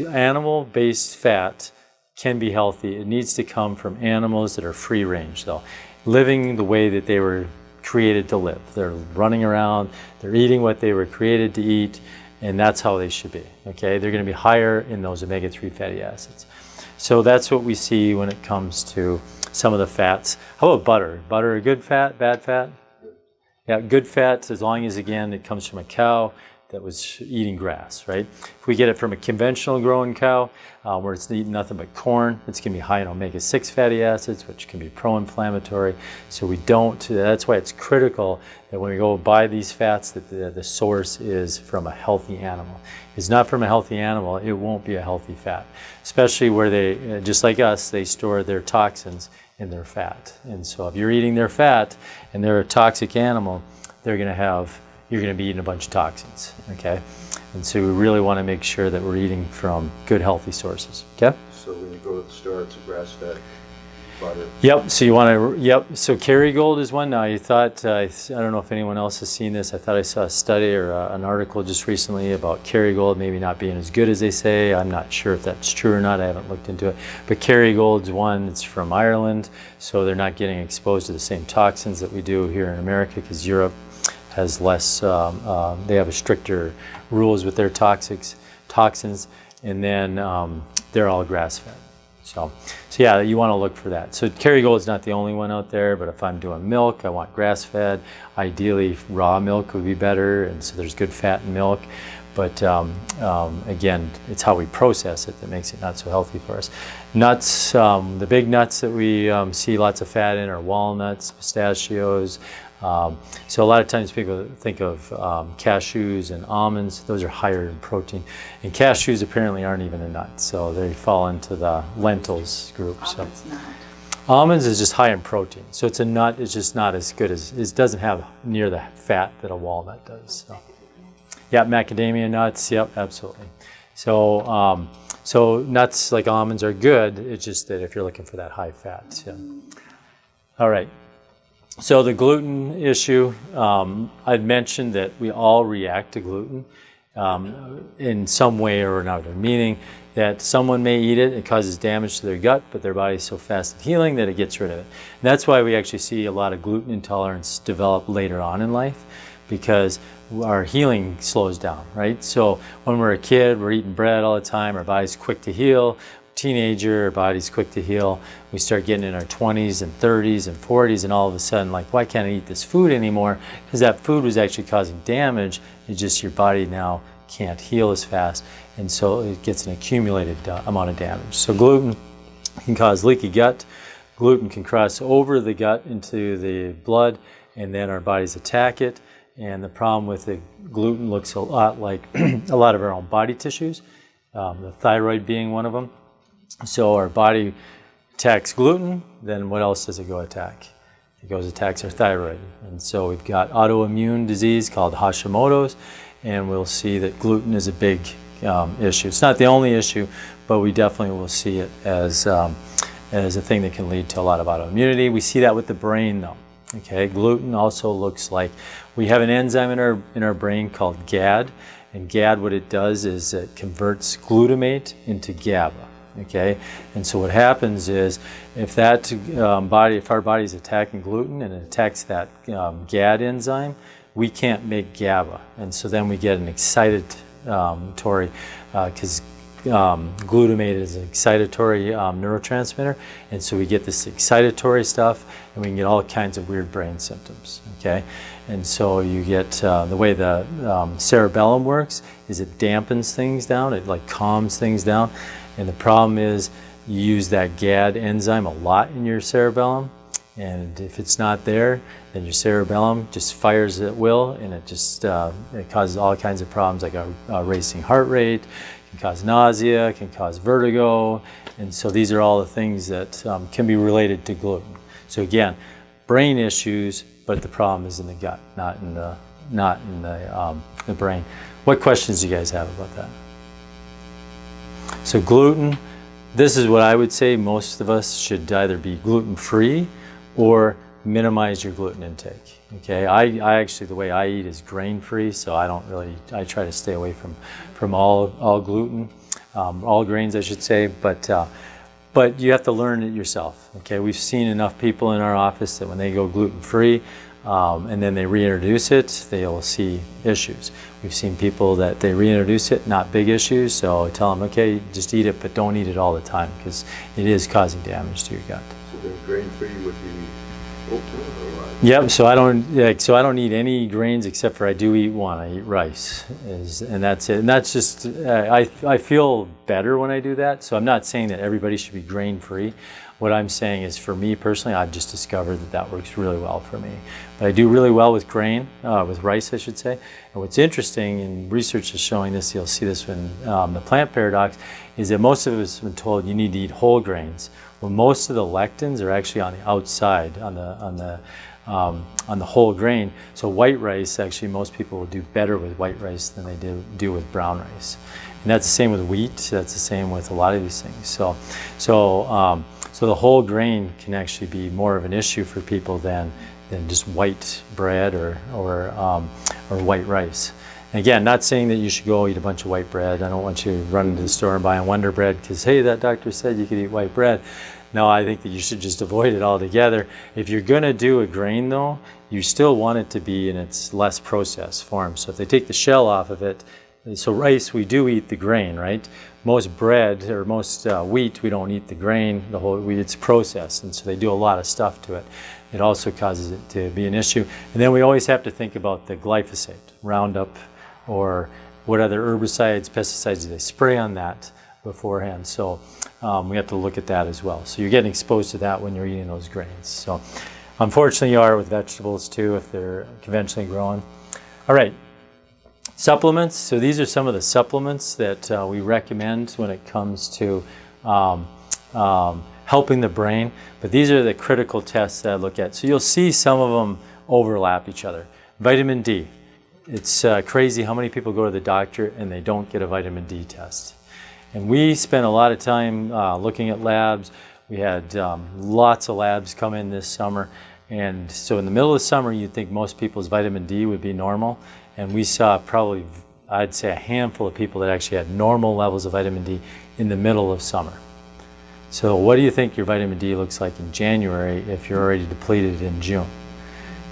animal-based fat can be healthy. It needs to come from animals that are free range, though, living the way that they were created to live. They're running around, they're eating what they were created to eat, and that's how they should be, okay? They're going to be higher in those omega-3 fatty acids. So that's what we see when it comes to some of the fats. How about butter? Butter a good fat, bad fat? Yeah, good fat, as long as, again, it comes from a cow that was eating grass, right? If we get it from a conventional growing cow, where it's eating nothing but corn, it's going to be high in omega-6 fatty acids, which can be pro-inflammatory. So we don't, that's why it's critical that when we go buy these fats, that the source is from a healthy animal. If it's not from a healthy animal, it won't be a healthy fat, especially where they, just like us, they store their toxins in their fat. And so if you're eating their fat and they're a toxic animal, you're going to be eating a bunch of toxins, okay? And so we really want to make sure that we're eating from good, healthy sources, okay? So when you go to the store, it's a grass-fed butter. Yep, so you want to, yep, so Kerrygold is one. Now you thought, I don't know if anyone else has seen this, I thought I saw a study or an article just recently about Kerrygold maybe not being as good as they say. I'm not sure if that's true or not, I haven't looked into it. But Kerrygold's one, it's from Ireland, so they're not getting exposed to the same toxins that we do here in America, because Europe has less, they have a stricter rules with their toxins, and then they're all grass-fed. So yeah, you want to look for that. So Kerrygold is not the only one out there, but if I'm doing milk, I want grass-fed. Ideally, raw milk would be better, and so there's good fat in milk. But again, it's how we process it that makes it not so healthy for us. Nuts, the big nuts that we see lots of fat in are walnuts, pistachios. So a lot of times people think of cashews and almonds. Those are higher in protein. And cashews apparently aren't even a nut, so they fall into the lentils group. Almonds not. Almonds is just high in protein. So it's a nut, it's just not as good as, it doesn't have near the fat that a walnut does. So. Yeah, macadamia nuts, yep, absolutely. So, so nuts like almonds are good, it's just that if you're looking for that high fat. Yeah. All right. So the gluten issue, I'd mentioned that we all react to gluten in some way or another, meaning that someone may eat it, it causes damage to their gut, but their body's so fast at healing that it gets rid of it. And that's why we actually see a lot of gluten intolerance develop later on in life, because our healing slows down, right? So when we're a kid, we're eating bread all the time, our body's quick to heal. Teenager, our body's quick to heal. We start getting in our 20s and 30s and 40s, and all of a sudden, like, why can't I eat this food anymore? Because that food was actually causing damage. It's just your body now can't heal as fast, and so it gets an accumulated amount of damage. So gluten can cause leaky gut. Gluten can cross over the gut into the blood, and then our bodies attack it. And the problem with the gluten looks a lot like a lot of our own body tissues, the thyroid being one of them. So our body attacks gluten, then what else does it go attack? It goes attacks our thyroid. And so we've got autoimmune disease called Hashimoto's, and we'll see that gluten is a big issue. It's not the only issue, but we definitely will see it as a thing that can lead to a lot of autoimmunity. We see that with the brain though. Okay, gluten also looks like, we have an enzyme in our brain called GAD, and GAD, what it does is it converts glutamate into GABA. Okay, and so what happens is if that if our body is attacking gluten and it attacks that GAD enzyme, we can't make GABA, and so then we get an excitatory, because glutamate is an excitatory neurotransmitter, and so we get this excitatory stuff, and we can get all kinds of weird brain symptoms. Okay, and so you get the way the cerebellum works is it dampens things down, it like calms things down. And the problem is you use that GAD enzyme a lot in your cerebellum. And if it's not there, then your cerebellum just fires at will, and it just it causes all kinds of problems like a racing heart rate, can cause nausea, can cause vertigo, and so these are all the things that can be related to gluten. So again, brain issues, but the problem is in the gut, not in the brain. What questions do you guys have about that? So gluten, this is what I would say most of us should either be gluten-free or minimize your gluten intake. Okay, I actually, the way I eat is grain-free, so I try to stay away from all gluten, all grains I should say, but you have to learn it yourself. Okay, we've seen enough people in our office that when they go gluten-free and then they reintroduce it, they'll see issues. We've seen people that they reintroduce it, not big issues, so I tell them, okay, just eat it, but don't eat it all the time because it is causing damage to your gut. So then grain-free would be oatmeal or what? Yep. So I don't eat any grains except for I do eat one. I eat rice, and that's it. And that's just I feel better when I do that. So I'm not saying that everybody should be grain-free. What I'm saying is, for me personally, I've just discovered that works really well for me. But I do really well with grain, with rice, I should say. And what's interesting, and research is showing this, you'll see this in the plant paradox, is that most of us have been told you need to eat whole grains. Well, most of the lectins are actually on the outside, on the whole grain. So white rice, actually, most people will do better with white rice than they do with brown rice. And that's the same with wheat. That's the same with a lot of these things. So the whole grain can actually be more of an issue for people than just white bread or white rice. And again, not saying that you should go eat a bunch of white bread. I don't want you to run into the store and buy a Wonder Bread because, hey, that doctor said you could eat white bread. No, I think that you should just avoid it altogether. If you're going to do a grain, though, you still want it to be in its less processed form. So if they take the shell off of it, so rice, we do eat the grain, right? Most bread or most wheat, we don't eat the grain, the whole wheat, it's processed, and so they do a lot of stuff to it. It also causes it to be an issue. And then we always have to think about the glyphosate, Roundup, or what other herbicides, pesticides do they spray on that beforehand. So we have to look at that as well. So you're getting exposed to that when you're eating those grains. So unfortunately you are with vegetables too if they're conventionally grown. All right. Supplements. So these are some of the supplements that we recommend when it comes to helping the brain. But these are the critical tests that I look at. So you'll see some of them overlap each other. Vitamin D. It's crazy how many people go to the doctor and they don't get a vitamin D test. And we spent a lot of time looking at labs. We had lots of labs come in this summer. And so in the middle of the summer, you'd think most people's vitamin D would be normal. And we saw probably, I'd say, a handful of people that actually had normal levels of vitamin D in the middle of summer. So what do you think your vitamin D looks like in January if you're already depleted in June?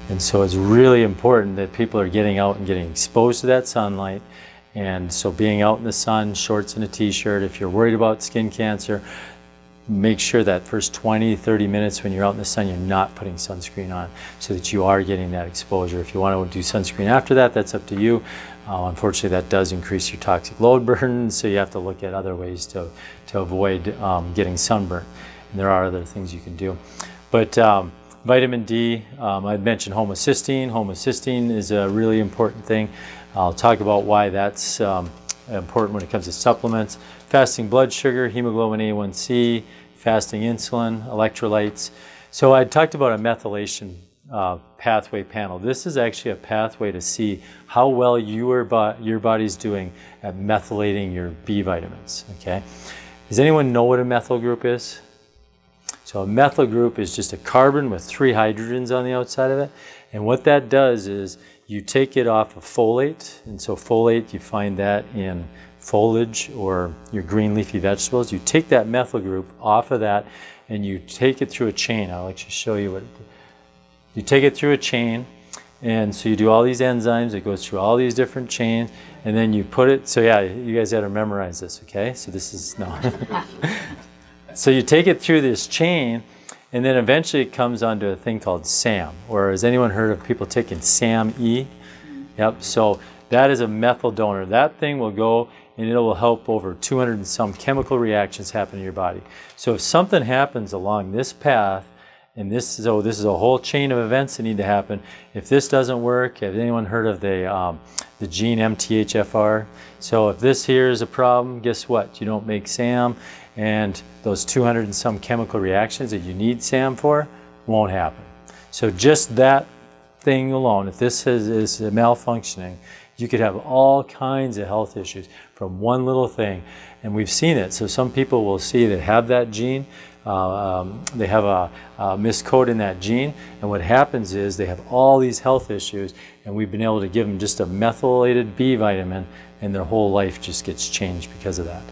And so it's really important that people are getting out and getting exposed to that sunlight. And so being out in the sun, shorts and a t-shirt, if you're worried about skin cancer, make sure that first 20, 30 minutes when you're out in the sun, you're not putting sunscreen on so that you are getting that exposure. If you want to do sunscreen after that, that's up to you. Unfortunately, that does increase your toxic load burden, so you have to look at other ways to avoid getting sunburn. And there are other things you can do. But vitamin D, I mentioned homocysteine. Homocysteine is a really important thing. I'll talk about why that's important when it comes to supplements. Fasting blood sugar, hemoglobin A1C, fasting insulin, electrolytes. So I talked about a methylation pathway panel. This is actually a pathway to see how well your body's doing at methylating your B vitamins. Okay. Does anyone know what a methyl group is? So a methyl group is just a carbon with 3 hydrogens on the outside of it. And what that does is you take it off of folate. And so folate, you find that in foliage or your green leafy vegetables. You take that methyl group off of that and you take it through a chain. I'll actually show you what you take it through a chain. And so you do all these enzymes, it goes through all these different chains, and then you put it, so yeah, you guys got to memorize this, okay? So this is, no. So you take it through this chain, and then eventually it comes onto a thing called SAM, or has anyone heard of people taking SAM-E? Yep, so that is a methyl donor. That thing will go and it will help over 200 and some chemical reactions happen in your body. So if something happens along this path, and this is a whole chain of events that need to happen. If this doesn't work, have anyone heard of the gene MTHFR? So if this here is a problem, guess what? You don't make SAM, and those 200 and some chemical reactions that you need SAM for won't happen. So just that thing alone, if this is malfunctioning, you could have all kinds of health issues from one little thing, and we've seen it. So some people will see that have that gene, they have a miscode in that gene, and what happens is they have all these health issues, and we've been able to give them just a methylated B vitamin, and their whole life just gets changed because of that.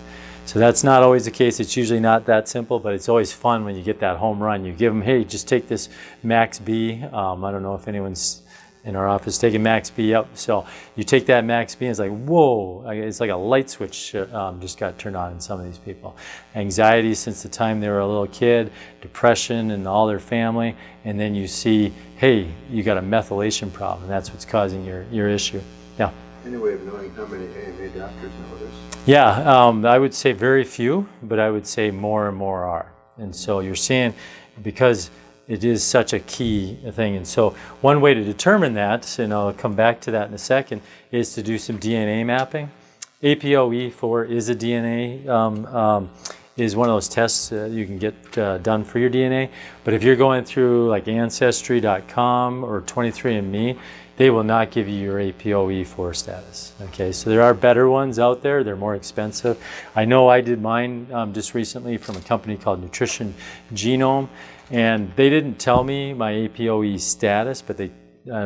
So that's not always the case. It's usually not that simple, but it's always fun when you get that home run. You give them, hey, just take this Max B. I don't know if anyone's in our office taking Max B up. So you take that Max B and it's like, whoa, it's like a light switch just got turned on in some of these people. Anxiety since the time they were a little kid, depression and all their family, and then you see, hey, you got a methylation problem, and that's what's causing your issue. Yeah. Any way of knowing how many AMA doctors know this? Yeah, I would say very few, but I would say more and more are. And so you're seeing, because it is such a key thing. And so one way to determine that, and I'll come back to that in a second, is to do some DNA mapping. APOE4 is a DNA, is one of those tests you can get done for your DNA. But if you're going through like Ancestry.com or 23andMe, they will not give you your APOE4 status. Okay, so there are better ones out there. They're more expensive. I know I did mine just recently from a company called Nutrition Genome, and they didn't tell me my APOE status, but they,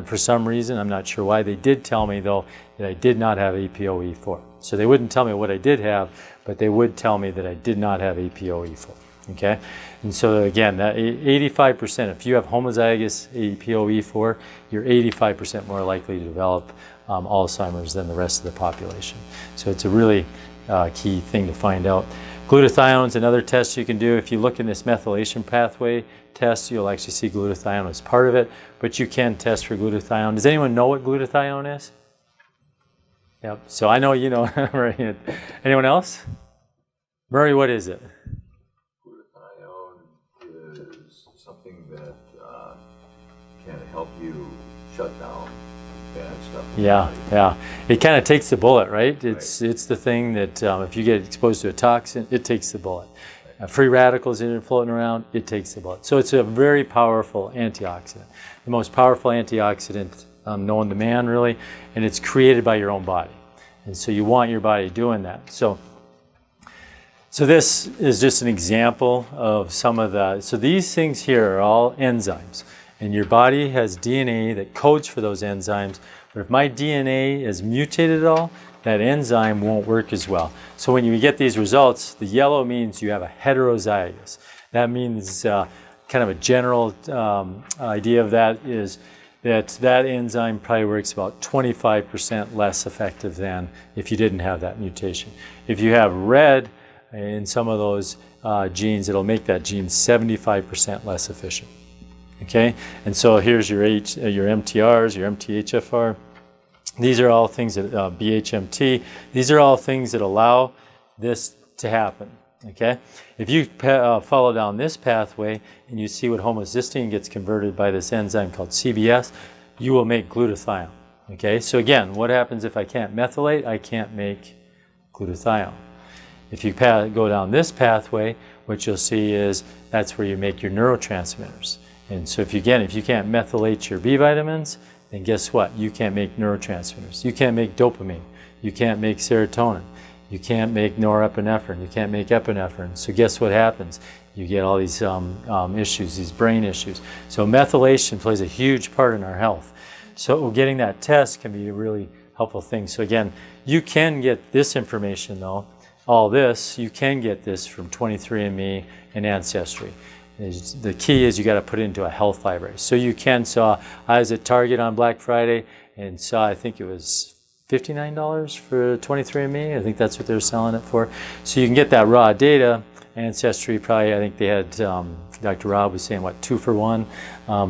for some reason, I'm not sure why, they did tell me though that I did not have APOE4. So they wouldn't tell me what I did have, but they would tell me that I did not have APOE4. Okay, and so again, that 85%, if you have homozygous APOE4, you're 85% more likely to develop Alzheimer's than the rest of the population. So it's a really key thing to find out. Glutathione is another test you can do. If you look in this methylation pathway test, you'll actually see glutathione as part of it, but you can test for glutathione. Does anyone know what glutathione is? Yep, so I know you know. Right. Anyone else? Murray, what is it? Is something that can help you shut down bad stuff. Yeah. It kind of takes the bullet, right? It's the thing that if you get exposed to a toxin, it takes the bullet. Free radicals that are floating around, it takes the bullet. So it's a very powerful antioxidant. The most powerful antioxidant known to man, really, and it's created by your own body. And so you want your body doing that. So this is just an example of some of the, so these things here are all enzymes, and your body has DNA that codes for those enzymes, but if my DNA is mutated at all, that enzyme won't work as well. So when you get these results, the yellow means you have a heterozygous. That means kind of a general idea of that is that enzyme probably works about 25% less effective than if you didn't have that mutation. If you have red in some of those genes, it'll make that gene 75% less efficient. Okay, and so here's your MTRs, your MTHFR. These are all things that BHMT. These are all things that allow this to happen. Okay, if you follow down this pathway and you see what homocysteine gets converted by this enzyme called CBS, you will make glutathione. Okay, so again, what happens if I can't methylate? I can't make glutathione. If you go down this pathway, what you'll see is that's where you make your neurotransmitters. And so if you can't methylate your B vitamins, then guess what? You can't make neurotransmitters. You can't make dopamine. You can't make serotonin. You can't make norepinephrine. You can't make epinephrine. So guess what happens? You get all these issues, these brain issues. So methylation plays a huge part in our health. So getting that test can be a really helpful thing. So again, you can get this information though, all this, you can get this from 23andMe and Ancestry. The key is you got to put it into a health library. So you can, I was at Target on Black Friday and saw, I think it was $59 for 23andMe. I think that's what they're selling it for. So you can get that raw data. Ancestry probably, I think they had, Dr. Rob was saying, what, 2 for 1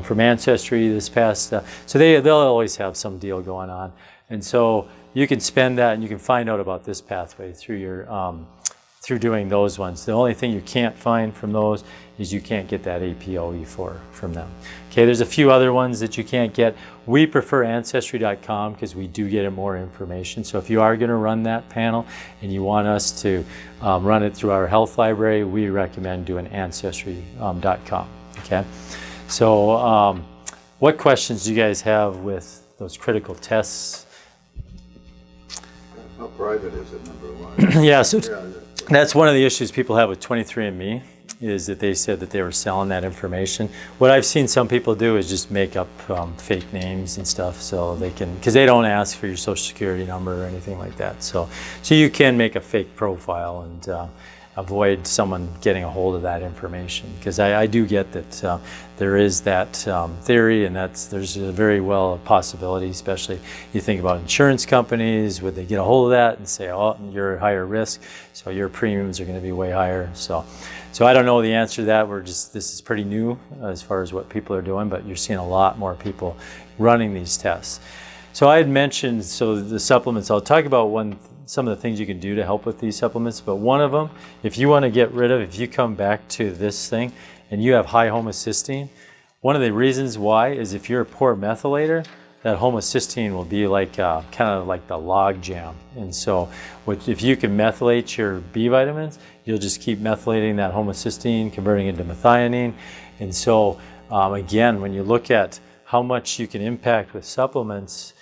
from Ancestry this past. So they'll always have some deal going on. And so you can spend that and you can find out about this pathway through your through doing those ones. The only thing you can't find from those is you can't get that APOE4 from them. Okay, there's a few other ones that you can't get. We prefer Ancestry.com because we do get more information. So if you are going to run that panel and you want us to run it through our health library, we recommend doing Ancestry.com. Okay, so what questions do you guys have with those critical tests? How private is it, number one? Yeah, so that's one of the issues people have with 23andMe, is that they said that they were selling that information. What I've seen some people do is just make up fake names and stuff so they can, because they don't ask for your social security number or anything like that. So you can make a fake profile and avoid someone getting a hold of that information. Because I do get that there is that theory, and there's a very well a possibility, especially you think about insurance companies, would they get a hold of that and say, oh, you're at higher risk, so your premiums are going to be way higher. So I don't know the answer to that. This is pretty new as far as what people are doing, but you're seeing a lot more people running these tests. So I had mentioned, the supplements, I'll talk about some of the things you can do to help with these supplements, but one of them, if you want to get rid of, if you come back to this thing and you have high homocysteine, one of the reasons why is if you're a poor methylator, that homocysteine will be like kind of like the log jam. And so if you can methylate your B vitamins, you'll just keep methylating that homocysteine, converting into methionine. And so again, when you look at how much you can impact with supplements,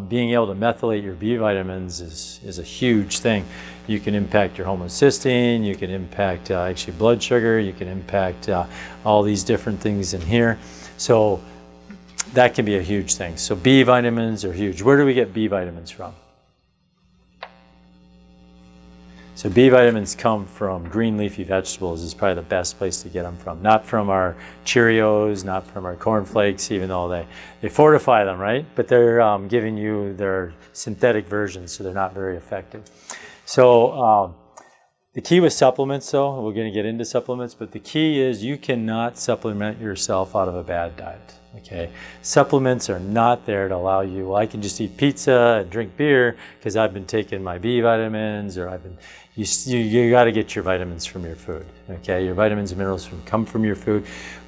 being able to methylate your B vitamins is a huge thing. You can impact your homocysteine, you can impact actually blood sugar, you can impact all these different things in here. So that can be a huge thing. So B vitamins are huge. Where do we get B vitamins from? So B vitamins come from green leafy vegetables is probably the best place to get them from. Not from our Cheerios, not from our cornflakes, even though they fortify them, right? But they're giving you their synthetic versions, so they're not very effective. So the key with supplements, though, we're going to get into supplements, but the key is you cannot supplement yourself out of a bad diet. Okay, supplements are not there to allow you, well, I can just eat pizza and drink beer because I've been taking my B vitamins, or you got to get your vitamins from your food. Okay, your vitamins and minerals come from your food.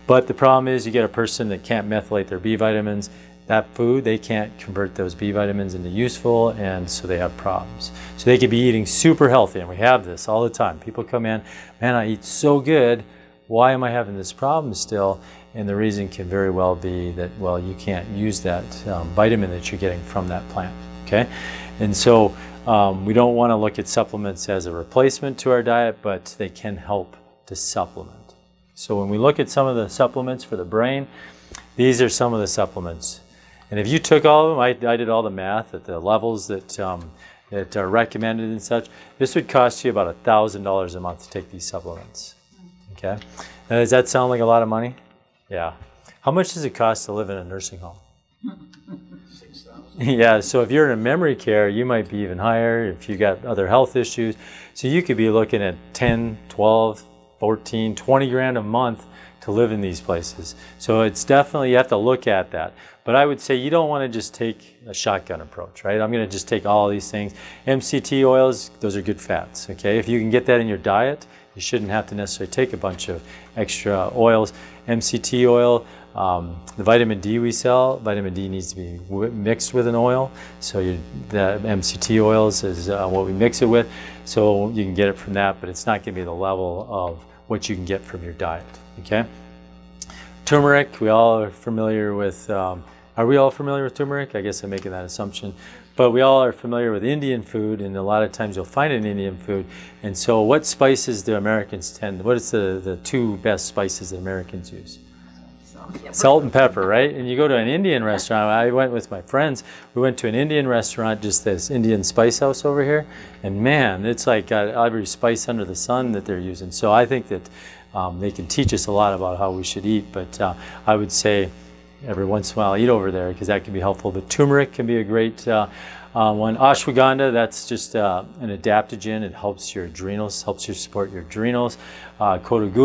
But the problem is you get a person that can't methylate their B vitamins, that food, they can't convert those B vitamins into useful, and so they have problems. So they could be eating super healthy, and we have this all the time. People come in, man, I eat so good, why am I having this problem still? And the reason can very well be that, well, you can't use that vitamin that you're getting from that plant, okay? And so we don't want to look at supplements as a replacement to our diet, but they can help to supplement. So when we look at some of the supplements for the brain, these are some of the supplements. And if you took all of them, I did all the math at the levels that are recommended and such, this would cost you about $1,000 a month to take these supplements, okay? Now, does that sound like a lot of money? Yeah. How much does it cost to live in a nursing home? $6,000. Yeah, so if you're in a memory care, you might be even higher if you got other health issues. So you could be looking at 10, 12, 14, 20 grand a month to live in these places. So it's definitely, you have to look at that. But I would say you don't want to just take a shotgun approach, right? I'm going to just take all these things. MCT oils, those are good fats, okay? If you can get that in your diet, you shouldn't have to necessarily take a bunch of extra oils. MCT oil, the vitamin D we sell, vitamin D needs to be mixed with an oil. So the MCT oils is what we mix it with. So you can get it from that, but it's not going to be the level of what you can get from your diet, okay? Turmeric, we all are familiar with, are we all familiar with turmeric? I guess I'm making that assumption. But we all are familiar with Indian food, and a lot of times you'll find it in Indian food. And so what spices do Americans what is the two best spices that Americans use? Salt and pepper, right? And you go to an Indian restaurant, I went with my friends, we went to an Indian restaurant, just this Indian spice house over here, and man, it's like got every spice under the sun that they're using. So I think that they can teach us a lot about how we should eat, but I would say every once in a while eat over there because that can be helpful. But turmeric can be a great one. Ashwagandha, that's just an adaptogen. It helps your adrenals, helps you support your adrenals. Kodugola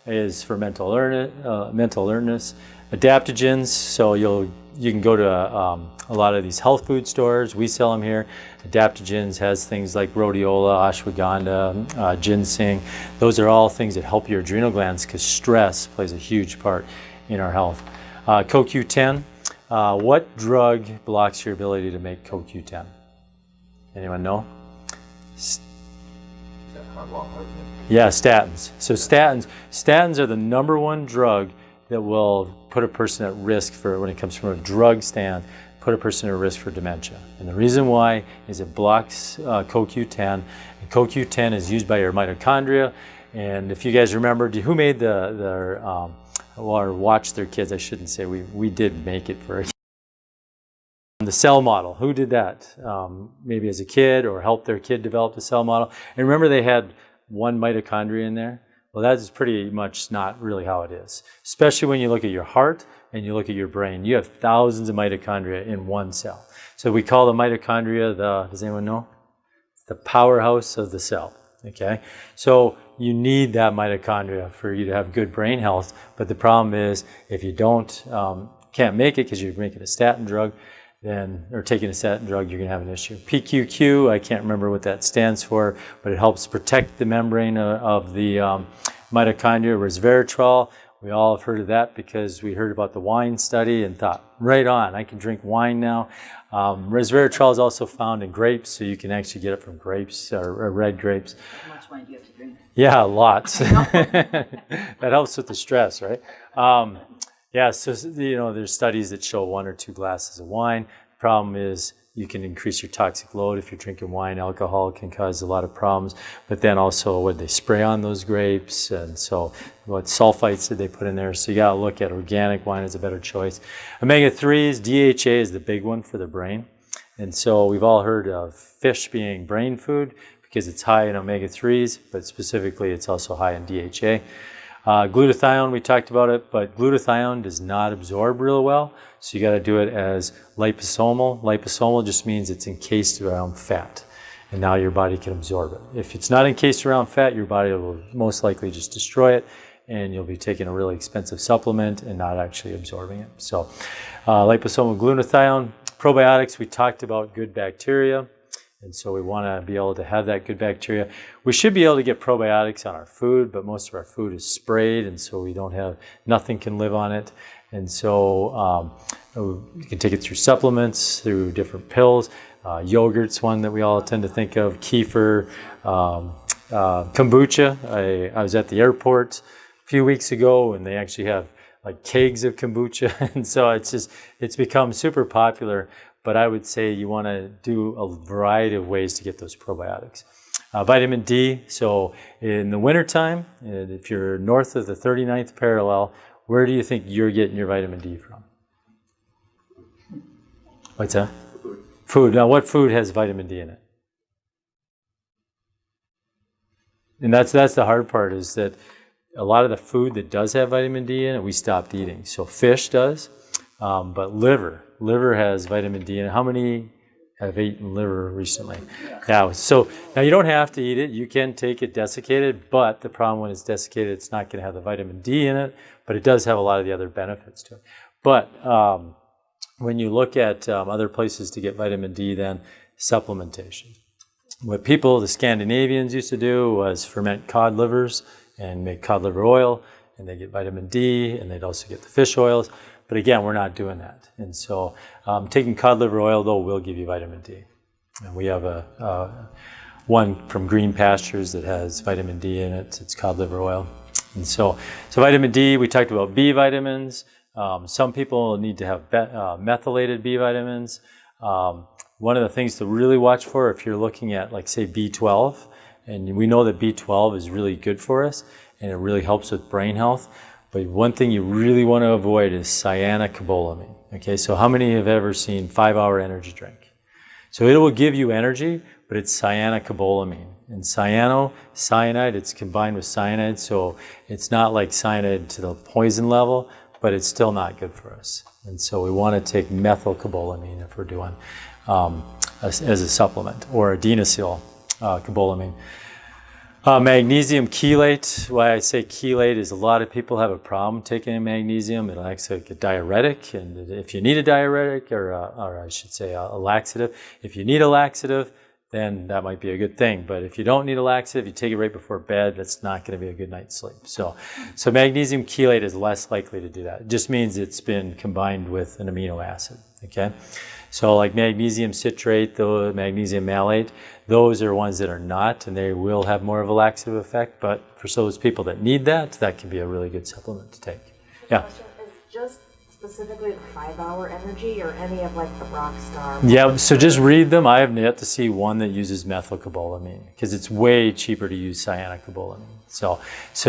is for mental alertness. Adaptogens, so you'll you can go to a lot of these health food stores. We sell them here. Adaptogens has things like rhodiola, ashwagandha, ginseng. Those are all things that help your adrenal glands because stress plays a huge part in our health. CoQ10. What drug blocks your ability to make CoQ10? Anyone know? Yeah, statins. So statins are the #1 drug that will put a person at risk for, when it comes from a drug stand, put a person at risk for dementia. And the reason why is it blocks CoQ10. And CoQ10 is used by your mitochondria. And if you guys remember, who made or watched their kids? I shouldn't say we did make it for the cell model. Who did that? Maybe as a kid or helped their kid develop the cell model. And remember they had one mitochondria in there? Well, that is pretty much not really how it is. Especially when you look at your heart and you look at your brain. You have thousands of mitochondria in one cell. So we call the mitochondria does anyone know? The powerhouse of the cell, okay? So you need that mitochondria for you to have good brain health. But the problem is if you can't make it because you're making a statin drug, or taking a statin drug, you're going to have an issue. PQQ, I can't remember what that stands for, but it helps protect the membrane of the mitochondria. Resveratrol, we all have heard of that because we heard about the wine study and thought, right on, I can drink wine now. Resveratrol is also found in grapes, so you can actually get it from grapes or red grapes. How much wine do you have to drink? Yeah, lots. That helps with the stress, right? Yeah, so there's studies that show 1 or 2 glasses of wine. The problem is you can increase your toxic load if you're drinking wine. Alcohol can cause a lot of problems. But then also what they spray on those grapes, and so what sulfites did they put in there? So you got to look at organic wine as a better choice. Omega-3s, DHA is the big one for the brain. And so we've all heard of fish being brain food because it's high in omega-3s, but specifically it's also high in DHA. Glutathione, we talked about it, but glutathione does not absorb real well, so you got to do it as liposomal. Liposomal just means it's encased around fat, and now your body can absorb it. If it's not encased around fat, your body will most likely just destroy it, and you'll be taking a really expensive supplement and not actually absorbing it. So liposomal glutathione. Probiotics, we talked about good bacteria. And so we want to be able to have that good bacteria. We should be able to get probiotics on our food, but most of our food is sprayed, and so nothing can live on it. And so you can take it through supplements, through different pills. Yogurt's one that we all tend to think of. Kefir, kombucha. I was at the airport a few weeks ago, and they actually have like kegs of kombucha, and so it's become super popular. But I would say you want to do a variety of ways to get those probiotics. Vitamin D, so in the wintertime, if you're north of the 39th parallel, where do you think you're getting your vitamin D from? What's that? Food. Now, what food has vitamin D in it? And that's the hard part, is that a lot of the food that does have vitamin D in it, we stopped eating. So fish does, but liver has vitamin D in it. How many have eaten liver recently? Yeah. So now you don't have to eat it. You can take it desiccated, but the problem when it's desiccated, it's not going to have the vitamin D in it, but it does have a lot of the other benefits to it. But when you look at other places to get vitamin D, then supplementation. What the Scandinavians used to do was ferment cod livers and make cod liver oil, and they get vitamin D, and they'd also get the fish oils. But again, we're not doing that. And so taking cod liver oil, though, will give you vitamin D. And we have one from Green Pastures that has vitamin D in it. It's cod liver oil. And so vitamin D, we talked about B vitamins. Some people need to have methylated B vitamins. One of the things to really watch for if you're looking at, like, say, B12, and we know that B12 is really good for us, and it really helps with brain health. But one thing you really want to avoid is cyanocobalamin. Okay, so how many have ever seen 5-hour energy drink? So it will give you energy, but it's cyanocobalamin. And cyanide, it's combined with cyanide, so it's not like cyanide to the poison level, but it's still not good for us. And so we want to take methylcobalamin if we're doing as a supplement, or adenosylcobalamin. Magnesium chelate. Why I say chelate is a lot of people have a problem taking magnesium. It'll actually get diuretic, and if you need a diuretic, or I should say a laxative, if you need a laxative, then that might be a good thing. But if you don't need a laxative, you take it right before bed, that's not going to be a good night's sleep. So magnesium chelate is less likely to do that. It just means it's been combined with an amino acid, okay? So like magnesium citrate, the magnesium malate, those are ones that are not, and they will have more of a laxative effect. But for those people that need that, that can be a really good supplement to take. Yeah. Is just specifically the 5-hour energy or any of like the Rockstar? Yeah, so just read them. I have yet to see one that uses methylcobalamin because it's way cheaper to use cyanocobalamin. So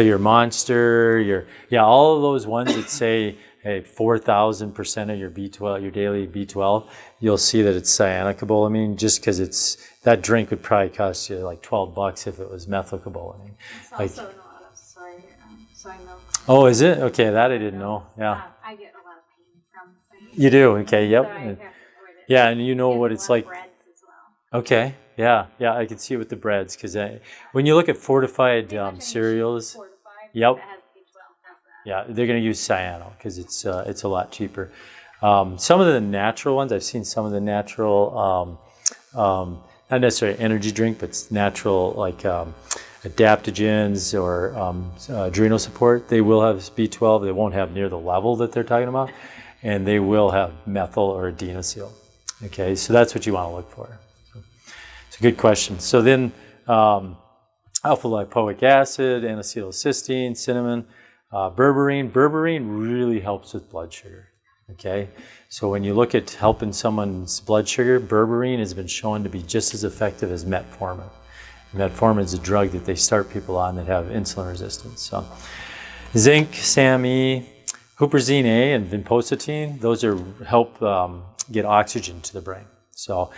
your Monster, all of those ones that say, hey, 4,000% of your B12, your daily B12, you'll see that it's cyanocobalamin just because that drink would probably cost you like $12 if it was methylcobalamin. It's also in a lot of soy milk. Oh, is it? Okay, that I didn't know. Yeah. I get a lot of pain from soy milk. You do? Okay, yep. So I have to avoid it. Yeah, and you know what it's like. Breads as well. Okay, yeah, I can see it with the breads because when you look at fortified cereals, yep, that has B12 has that. yeah, they're going to use cyano because it's a lot cheaper. Some of the natural ones, I've seen some of the natural, not necessarily energy drink, but natural like adaptogens or adrenal support. They will have B12. They won't have near the level that they're talking about, and they will have methyl or adenosine. Okay, so that's what you want to look for. It's a good question. So then alpha-lipoic acid, N-acetylcysteine, cinnamon, berberine. Berberine really helps with blood sugar. Okay, so when you look at helping someone's blood sugar, berberine has been shown to be just as effective as metformin. Metformin is a drug that they start people on that have insulin resistance. So zinc, SAMe, huperzine A, and vinpocetine, those help get oxygen to the brain. So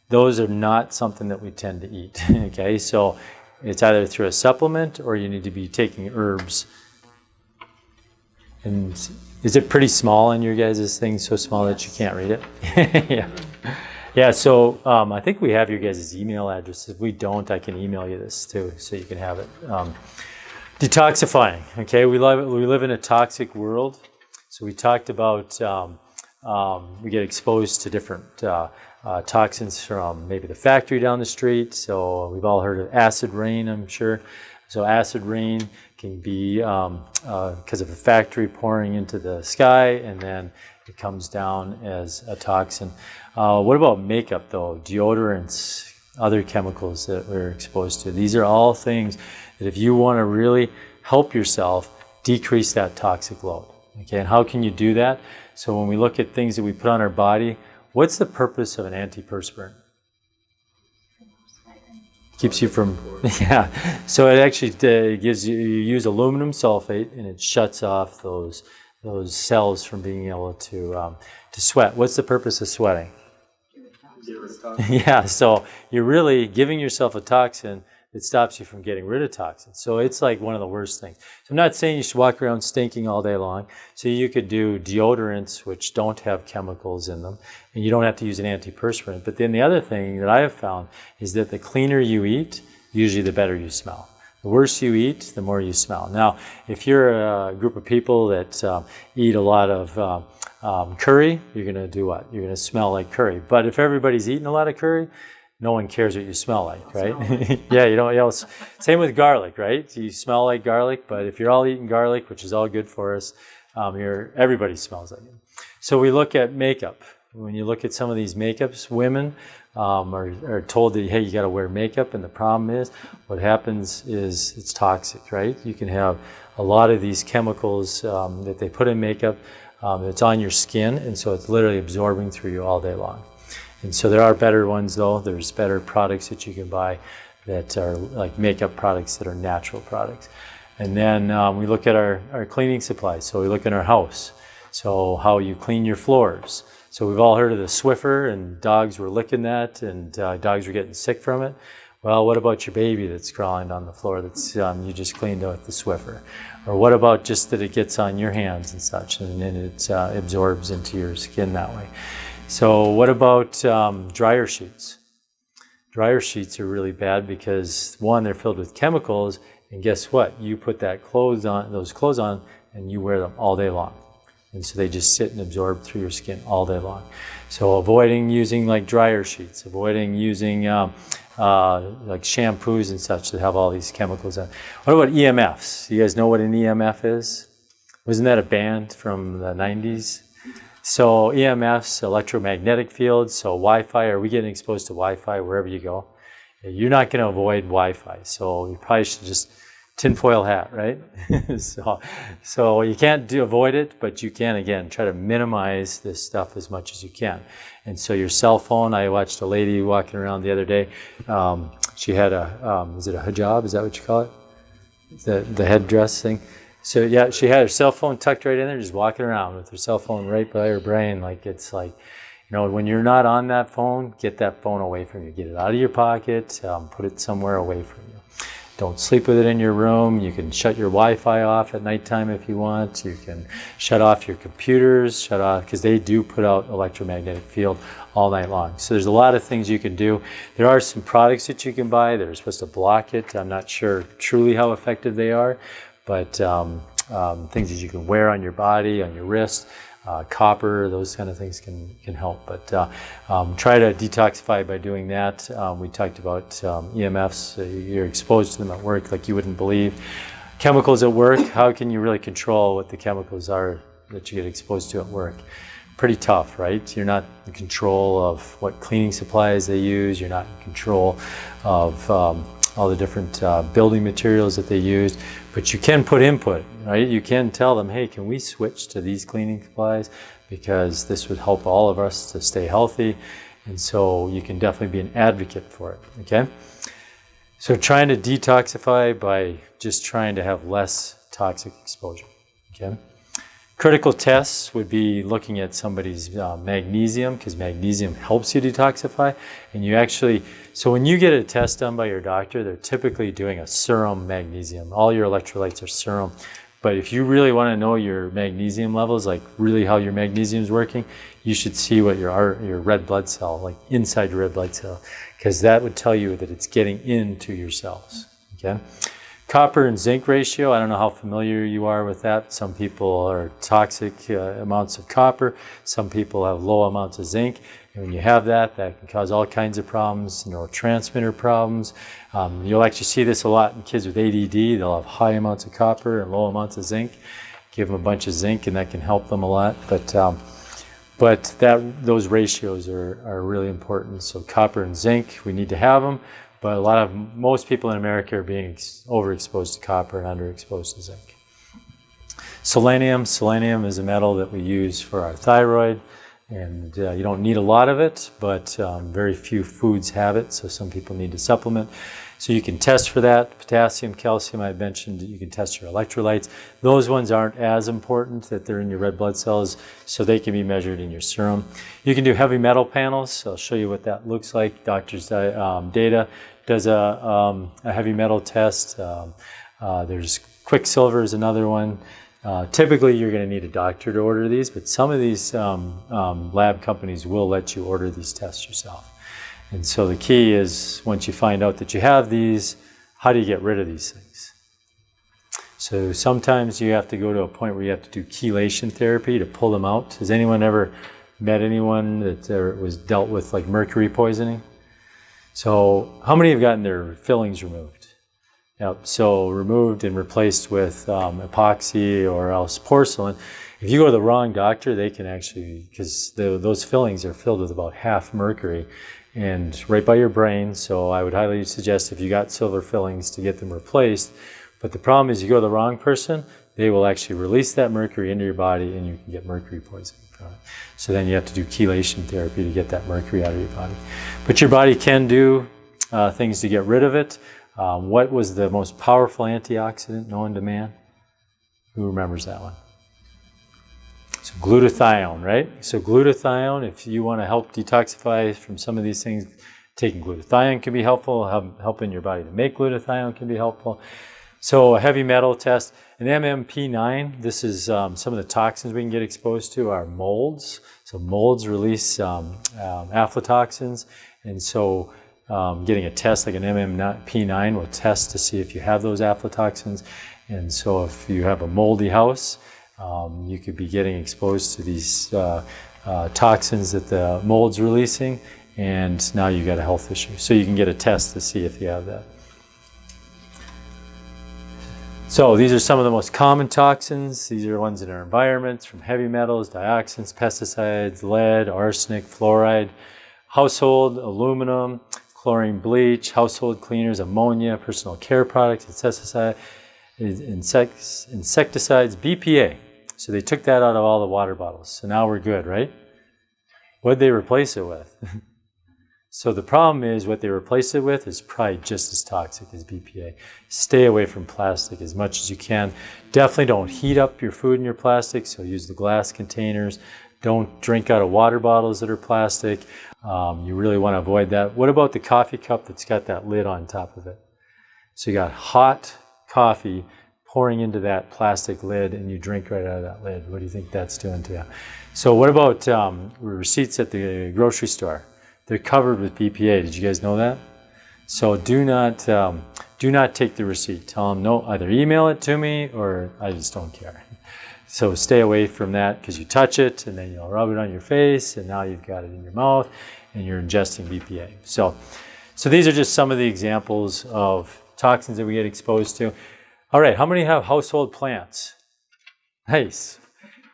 those are not something that we tend to eat. Okay, so it's either through a supplement or you need to be taking herbs. And is it pretty on your guys' thing? So small that you can't read it? Yeah. Yeah, so I think we have your guys' email address. If we don't, I can email you this too, so you can have it. Detoxifying, okay? We live in a toxic world. So we talked about we get exposed to different toxins from maybe the factory down the street. So we've all heard of acid rain, I'm sure. So acid rain can be because of a factory pouring into the sky, and then it comes down as a toxin. What about makeup, though? Deodorants, other chemicals that we're exposed to. These are all things that if you want to really help yourself, decrease that toxic load. Okay, and how can you do that? So when we look at things that we put on our body, what's the purpose of an antiperspirant? Keeps you from, yeah. So it actually gives you use aluminum sulfate, and it shuts off those cells from being able to sweat. What's the purpose of sweating? Yeah, so you're really giving yourself a toxin that stops you from getting rid of toxins. So it's like one of the worst things. So I'm not saying you should walk around stinking all day long. So you could do deodorants which don't have chemicals in them, and you don't have to use an antiperspirant. But then the other thing that I have found is that the cleaner you eat, usually the better you smell. The worse you eat, the more you smell. Now, if you're a group of people that eat a lot of curry, you're going to do what? You're going to smell like curry. But if everybody's eating a lot of curry, no one cares what you smell like, right? Yeah, you don't. Same with garlic, right? You smell like garlic, but if you're all eating garlic, which is all good for us, everybody smells like it. So we look at makeup. When you look at some of these makeups, women are told that, hey, you got to wear makeup, and the problem is, what happens is it's toxic, right? You can have a lot of these chemicals that they put in makeup. It's on your skin, and so it's literally absorbing through you all day long. And so there are better ones, though. There's better products that you can buy that are like makeup products that are natural products. And then we look at our cleaning supplies. So we look in our house. So how you clean your floors. So we've all heard of the Swiffer, and dogs were licking that, and dogs were getting sick from it. Well, what about your baby that's crawling on the floor that's you just cleaned out with the Swiffer? Or what about just that it gets on your hands and such, and then it absorbs into your skin that way? So what about dryer sheets? Dryer sheets are really bad because, one, they're filled with chemicals, and guess what? You put those clothes on, and you wear them all day long. And so they just sit and absorb through your skin all day long. So avoiding using like dryer sheets, avoiding using like shampoos and such that have all these chemicals in. What about EMFs? You guys know what an EMF is? Wasn't that a band from the 90s? So EMFs, electromagnetic fields, so Wi-Fi, are we getting exposed to Wi-Fi wherever you go? You're not going to avoid Wi-Fi, so you probably should just tinfoil hat, right? so you can't avoid it, but you can, again, try to minimize this stuff as much as you can. And so your cell phone, I watched a lady walking around the other day. She had is it a hijab? Is that what you call it? The headdress thing. So yeah, she had her cell phone tucked right in there, just walking around with her cell phone right by her brain. Like it's like, you know, when you're not on that phone, get that phone away from you. Get it out of your pocket, put it somewhere away from you. Don't sleep with it in your room. You can shut your Wi-Fi off at nighttime if you want. You can shut off your computers, because they do put out electromagnetic field all night long. So there's a lot of things you can do. There are some products that you can buy that are supposed to block it. I'm not sure truly how effective they are, but things that you can wear on your body, on your wrist, copper, those kind of things can help. But try to detoxify by doing that. We talked about EMFs. You're exposed to them at work like you wouldn't believe. Chemicals at work, how can you really control what the chemicals are that you get exposed to at work? Pretty tough, right? You're not in control of what cleaning supplies they use. You're not in control of all the different building materials that they use, but you can put input, right? You can tell them, hey, can we switch to these cleaning supplies because this would help all of us to stay healthy, and so you can definitely be an advocate for it, okay? So trying to detoxify by just trying to have less toxic exposure, okay? Critical tests would be looking at somebody's magnesium, because magnesium helps you detoxify. And you actually, so when you get a test done by your doctor, they're typically doing a serum magnesium. All your electrolytes are serum. But if you really want to know your magnesium levels, like really how your magnesium is working, you should see what your red blood cell, like inside your red blood cell, because that would tell you that it's getting into your cells, okay? Copper and zinc ratio, I don't know how familiar you are with that. Some people are toxic amounts of copper. Some people have low amounts of zinc. And when you have that, that can cause all kinds of problems, neurotransmitter problems. You'll actually see this a lot in kids with ADD. They'll have high amounts of copper and low amounts of zinc. Give them a bunch of zinc and that can help them a lot. But those ratios are really important. So copper and zinc, we need to have them. But most people in America are being overexposed to copper and underexposed to zinc. Selenium is a metal that we use for our thyroid, and you don't need a lot of it, but very few foods have it, so some people need to supplement. So you can test for that. Potassium, calcium, I mentioned, you can test your electrolytes. Those ones aren't as important that they're in your red blood cells, so they can be measured in your serum. You can do heavy metal panels. I'll show you what that looks like. Doctor's Data does a heavy metal test. There's Quicksilver is another one. Typically, you're going to need a doctor to order these, but some of these lab companies will let you order these tests yourself. And so the key is, once you find out that you have these, how do you get rid of these things? So sometimes you have to go to a point where you have to do chelation therapy to pull them out. Has anyone ever met anyone that was dealt with like mercury poisoning? So how many have gotten their fillings removed? Yep. So removed and replaced with epoxy or else porcelain. If you go to the wrong doctor, they can actually, because those fillings are filled with about half mercury and right by your brain. So I would highly suggest if you got silver fillings to get them replaced. But the problem is you go to the wrong person, they will actually release that mercury into your body and you can get mercury poisoning. So then you have to do chelation therapy to get that mercury out of your body. But your body can do things to get rid of it. What was the most powerful antioxidant known to man? Who remembers that one? So glutathione, right? So glutathione, if you want to help detoxify from some of these things, taking glutathione can be helpful. Helping your body to make glutathione can be helpful. So a heavy metal test, an MMP9, this is some of the toxins we can get exposed to are molds. So molds release aflatoxins, and so getting a test like an MMP9 will test to see if you have those aflatoxins. And so if you have a moldy house, you could be getting exposed to these toxins that the mold's releasing, and now you got a health issue. So you can get a test to see if you have that. So these are some of the most common toxins. These are ones in our environments, from heavy metals, dioxins, pesticides, lead, arsenic, fluoride, household aluminum, chlorine bleach, household cleaners, ammonia, personal care products, insecticides, BPA. So they took that out of all the water bottles. So now we're good, right? What did they replace it with? So the problem is what they replace it with is probably just as toxic as BPA. Stay away from plastic as much as you can. Definitely don't heat up your food in your plastic, so use the glass containers. Don't drink out of water bottles that are plastic. You really want to avoid that. What about the coffee cup that's got that lid on top of it? So you got hot coffee pouring into that plastic lid and you drink right out of that lid. What do you think that's doing to you? So what about receipts at the grocery store? They're covered with BPA. Did you guys know that? So do not take the receipt. Tell them no, either email it to me or I just don't care. So stay away from that, because you touch it and then you'll rub it on your face and now you've got it in your mouth and you're ingesting BPA. So these are just some of the examples of toxins that we get exposed to. All right, how many have household plants? Nice.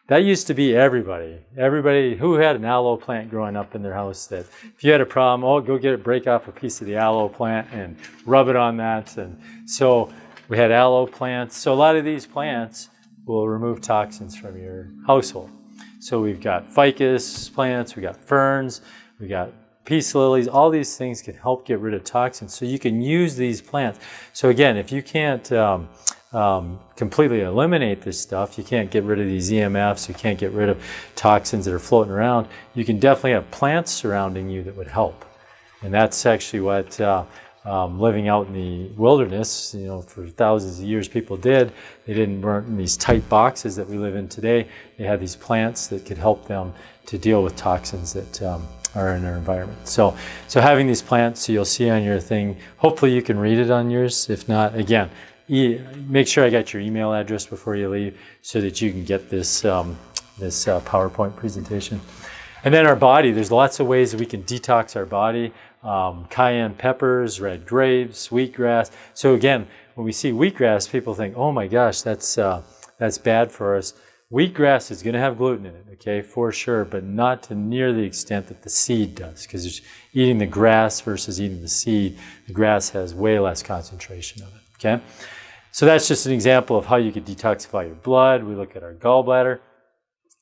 That used to be everybody. Everybody who had an aloe plant growing up in their house, that if you had a problem, oh, go get it, break off a piece of the aloe plant and rub it on that. And so we had aloe plants. So a lot of these plants will remove toxins from your household. So we've got ficus plants, we got ferns, we got peace lilies. All these things can help get rid of toxins. So you can use these plants. So again, if you can't completely eliminate this stuff, you can't get rid of these EMFs, you can't get rid of toxins that are floating around, you can definitely have plants surrounding you that would help. And that's actually what living out in the wilderness, for thousands of years people did. They didn't burn in these tight boxes that we live in today. They had these plants that could help them to deal with toxins that are in our environment. So having these plants, so you'll see on your thing, hopefully you can read it on yours. If not, again, make sure I got your email address before you leave so that you can get this PowerPoint presentation. And then our body, there's lots of ways that we can detox our body. Cayenne peppers, red grapes, wheatgrass. So again, when we see wheatgrass, people think, oh my gosh, that's bad for us. Wheatgrass is going to have gluten in it, okay, for sure, but not to near the extent that the seed does, because eating the grass versus eating the seed, the grass has way less concentration of it, okay? So that's just an example of how you could detoxify your blood. We look at our gallbladder.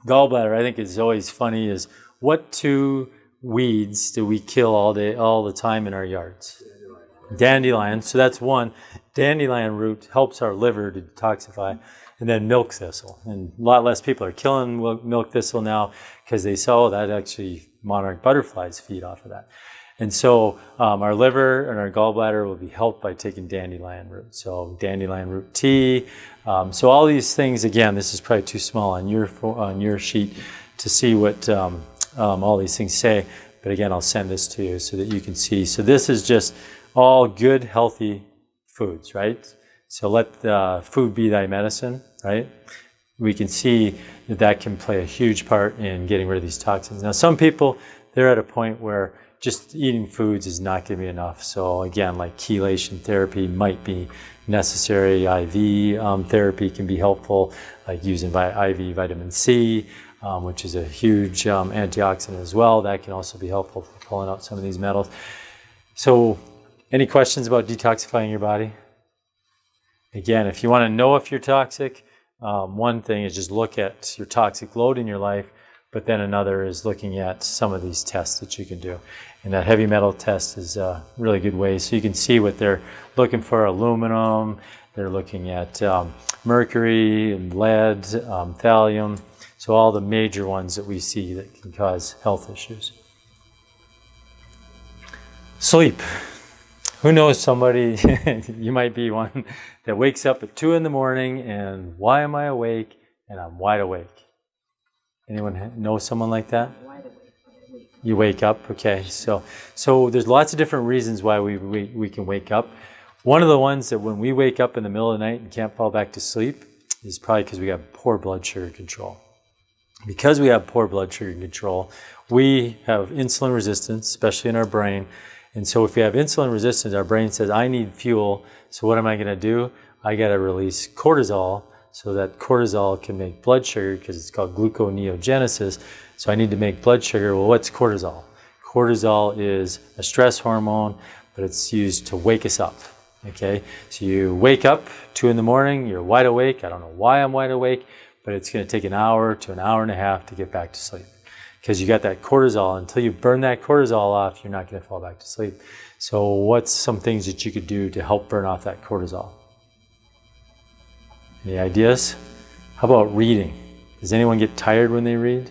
Gallbladder, I think, is always funny, is what two weeds do we kill all the time in our yards? Dandelion. So that's one. Dandelion root helps our liver to detoxify. And then milk thistle. And a lot less people are killing milk thistle now because they saw that actually monarch butterflies feed off of that. And so our liver and our gallbladder will be helped by taking dandelion root. So dandelion root tea. So all these things, again, this is probably too small on your sheet to see what all these things say. But again, I'll send this to you so that you can see. So this is just all good, healthy foods, right? So let the food be thy medicine, right? We can see that can play a huge part in getting rid of these toxins. Now, some people, they're at a point where just eating foods is not going to be enough. So again, like chelation therapy might be necessary. IV therapy can be helpful, like using IV vitamin C, which is a huge antioxidant as well. That can also be helpful for pulling out some of these metals. So any questions about detoxifying your body? Again, if you want to know if you're toxic, one thing is just look at your toxic load in your life, but then another is looking at some of these tests that you can do. And that heavy metal test is a really good way. So you can see what they're looking for: aluminum, they're looking at mercury and lead, thallium. So all the major ones that we see that can cause health issues. Sleep. Who knows somebody, you might be one, that wakes up at 2 in the morning and why am I awake? And I'm wide awake. Anyone know someone like that? Wide awake. You wake up, okay. So there's lots of different reasons why we can wake up. One of the ones that when we wake up in the middle of the night and can't fall back to sleep is probably because we have poor blood sugar control. Because we have poor blood sugar control, we have insulin resistance, especially in our brain. And so if we have insulin resistance, our brain says, I need fuel. So what am I going to do? I got to release cortisol so that cortisol can make blood sugar because it's called gluconeogenesis. So I need to make blood sugar. Well, what's cortisol? Cortisol is a stress hormone, but it's used to wake us up. Okay, so you wake up 2 in the morning, you're wide awake. I don't know why I'm wide awake, but it's going to take an hour to an hour and a half to get back to sleep because you got that cortisol. Until you burn that cortisol off, you're not going to fall back to sleep. So what's some things that you could do to help burn off that cortisol? Any ideas? How about reading? Does anyone get tired when they read?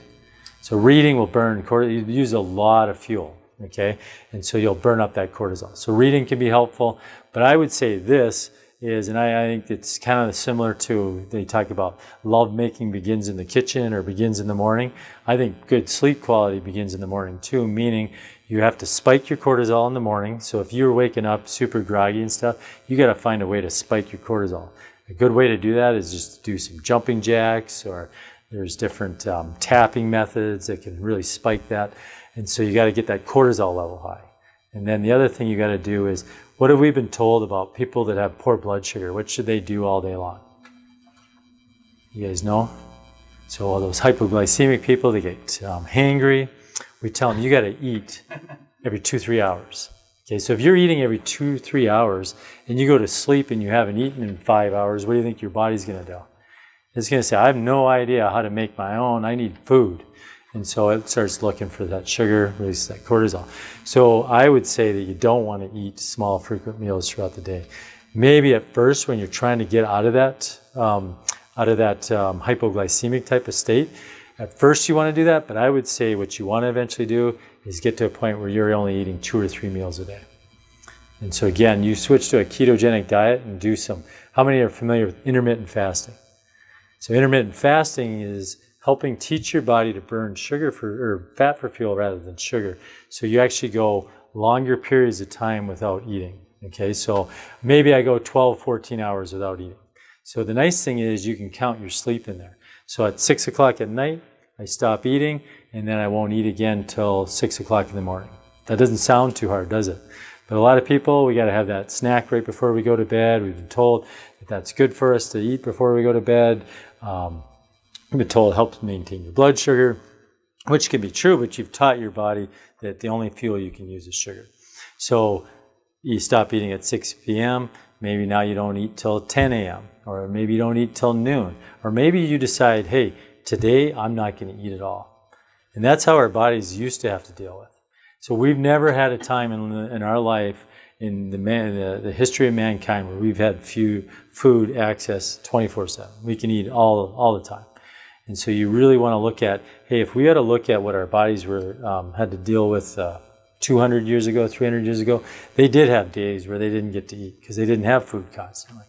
So reading will burn cortisol. You use a lot of fuel. Okay, and so you'll burn up that cortisol. So reading can be helpful, but I would say this is, and I think it's kind of similar to, they talk about love making begins in the kitchen or begins in the morning. I think good sleep quality begins in the morning too, meaning you have to spike your cortisol in the morning. So if you're waking up super groggy and stuff, you got to find a way to spike your cortisol. A good way to do that is just do some jumping jacks, or there's different tapping methods that can really spike that. And so you got to get that cortisol level high. And then the other thing you got to do is, what have we been told about people that have poor blood sugar? What should they do all day long? You guys know? So all those hypoglycemic people, they get hangry. We tell them you got to eat every 2-3 hours. Okay, so if you're eating every 2-3 hours and you go to sleep and you haven't eaten in 5 hours, what do you think your body's going to do? It's going to say, I have no idea how to make my own. I need food. And so it starts looking for that sugar, release that cortisol. So I would say that you don't want to eat small, frequent meals throughout the day. Maybe at first when you're trying to get out of that hypoglycemic type of state, at first you want to do that, but I would say what you want to eventually do is get to a point where you're only eating 2 or 3 meals a day. And so again, you switch to a ketogenic diet and do some, how many are familiar with intermittent fasting? So intermittent fasting is helping teach your body to burn fat for fuel rather than sugar. So you actually go longer periods of time without eating. Okay, so maybe I go 12, 14 hours without eating. So the nice thing is you can count your sleep in there. So at 6 o'clock at night, I stop eating, and then I won't eat again till 6 o'clock in the morning. That doesn't sound too hard, does it? But a lot of people, we got to have that snack right before we go to bed. We've been told that that's good for us to eat before we go to bed. We've been told it helps maintain your blood sugar, which can be true, but you've taught your body that the only fuel you can use is sugar. So you stop eating at 6 p.m., maybe now you don't eat till 10 a.m., or maybe you don't eat till noon, or maybe you decide, hey, today I'm not going to eat at all. And that's how our bodies used to have to deal with. So we've never had a time in our life, in the history of mankind, where we've had food access 24/7. We can eat all the time. And so you really want to look at, hey, if we had to look at what our bodies had to deal with 200 years ago, 300 years ago, they did have days where they didn't get to eat because they didn't have food constantly.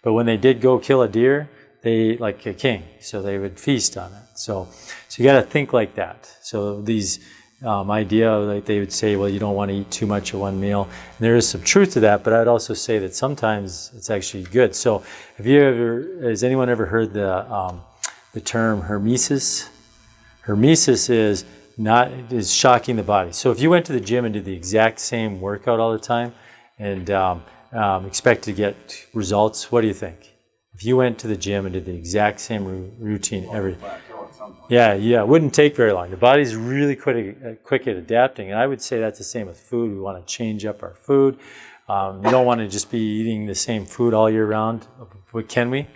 But when they did go kill a deer, they ate like a king, so they would feast on it. So you got to think like that. So these idea, like they would say, well, you don't want to eat too much of one meal. And there is some truth to that, but I'd also say that sometimes it's actually good. So has anyone ever heard the term hormesis? Hormesis is shocking the body. So if you went to the gym and did the exact same workout all the time and expected to get results, what do you think? If you went to the gym and did the exact same routine it wouldn't take very long. The body's really quick at adapting, and I would say that's the same with food. We want to change up our food. You don't want to just be eating the same food all year round. What can we?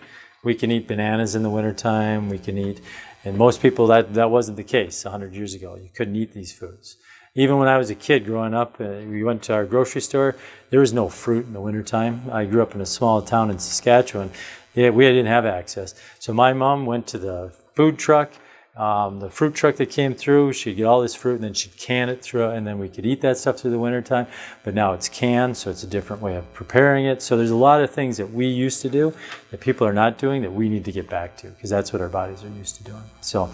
We can eat bananas in the wintertime. We can eat, and most people that wasn't the case 100 years ago. You couldn't eat these foods. Even when I was a kid growing up, we went to our grocery store. There was no fruit in the wintertime. I grew up in a small town in Saskatchewan. We didn't have access. So my mom went to the food truck, the fruit truck that came through. She'd get all this fruit and then she'd can it through, and then we could eat that stuff through the wintertime. But now it's canned, so it's a different way of preparing it. So there's a lot of things that we used to do that people are not doing that we need to get back to, because that's what our bodies are used to doing. So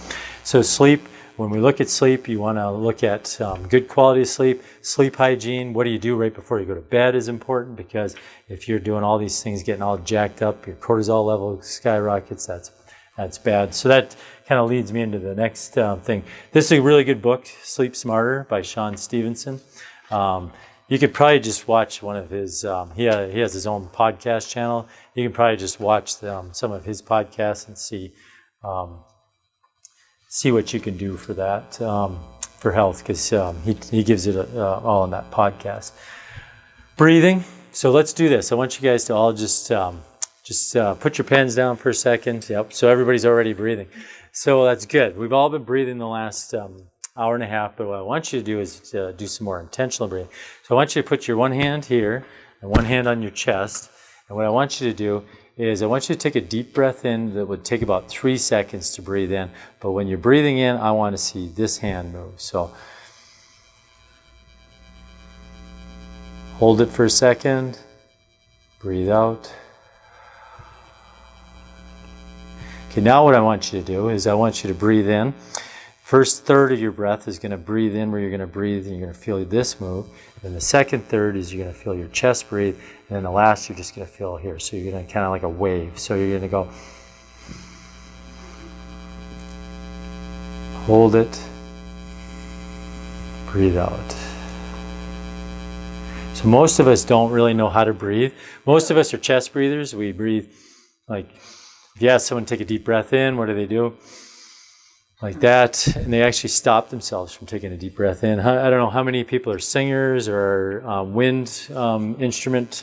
sleep, when we look at sleep, you want to look at good quality of sleep, sleep hygiene. What do you do right before you go to bed is important, because if you're doing all these things, getting all jacked up, your cortisol level skyrockets, that's bad. So that kind of leads me into the next thing. This is a really good book, Sleep Smarter by Sean Stevenson. You could probably just watch one of his, he has his own podcast channel. You can probably just watch some of his podcasts and see what you can do for that, for health, because he gives it all in that podcast. Breathing. So let's do this. I want you guys to all just put your pens down for a second. Yep. So everybody's already breathing. So that's good. We've all been breathing the last hour and a half, but what I want you to do is do some more intentional breathing. So I want you to put your one hand here and one hand on your chest. And what I want you to do is I want you to take a deep breath in that would take about 3 seconds to breathe in. But when you're breathing in, I want to see this hand move. So hold it for a second. Breathe out. Okay, now what I want you to do is I want you to breathe in. First third of your breath is going to breathe in, where you're going to breathe and you're going to feel this move. And the second third is you're going to feel your chest breathe. And then the last you're just going to feel here. So you're going to kind of like a wave. So you're going to go, hold it, breathe out. So most of us don't really know how to breathe. Most of us are chest breathers. We breathe like, if you ask someone to take a deep breath in, what do? Like that, and they actually stop themselves from taking a deep breath in. I don't know how many people are singers or wind instrument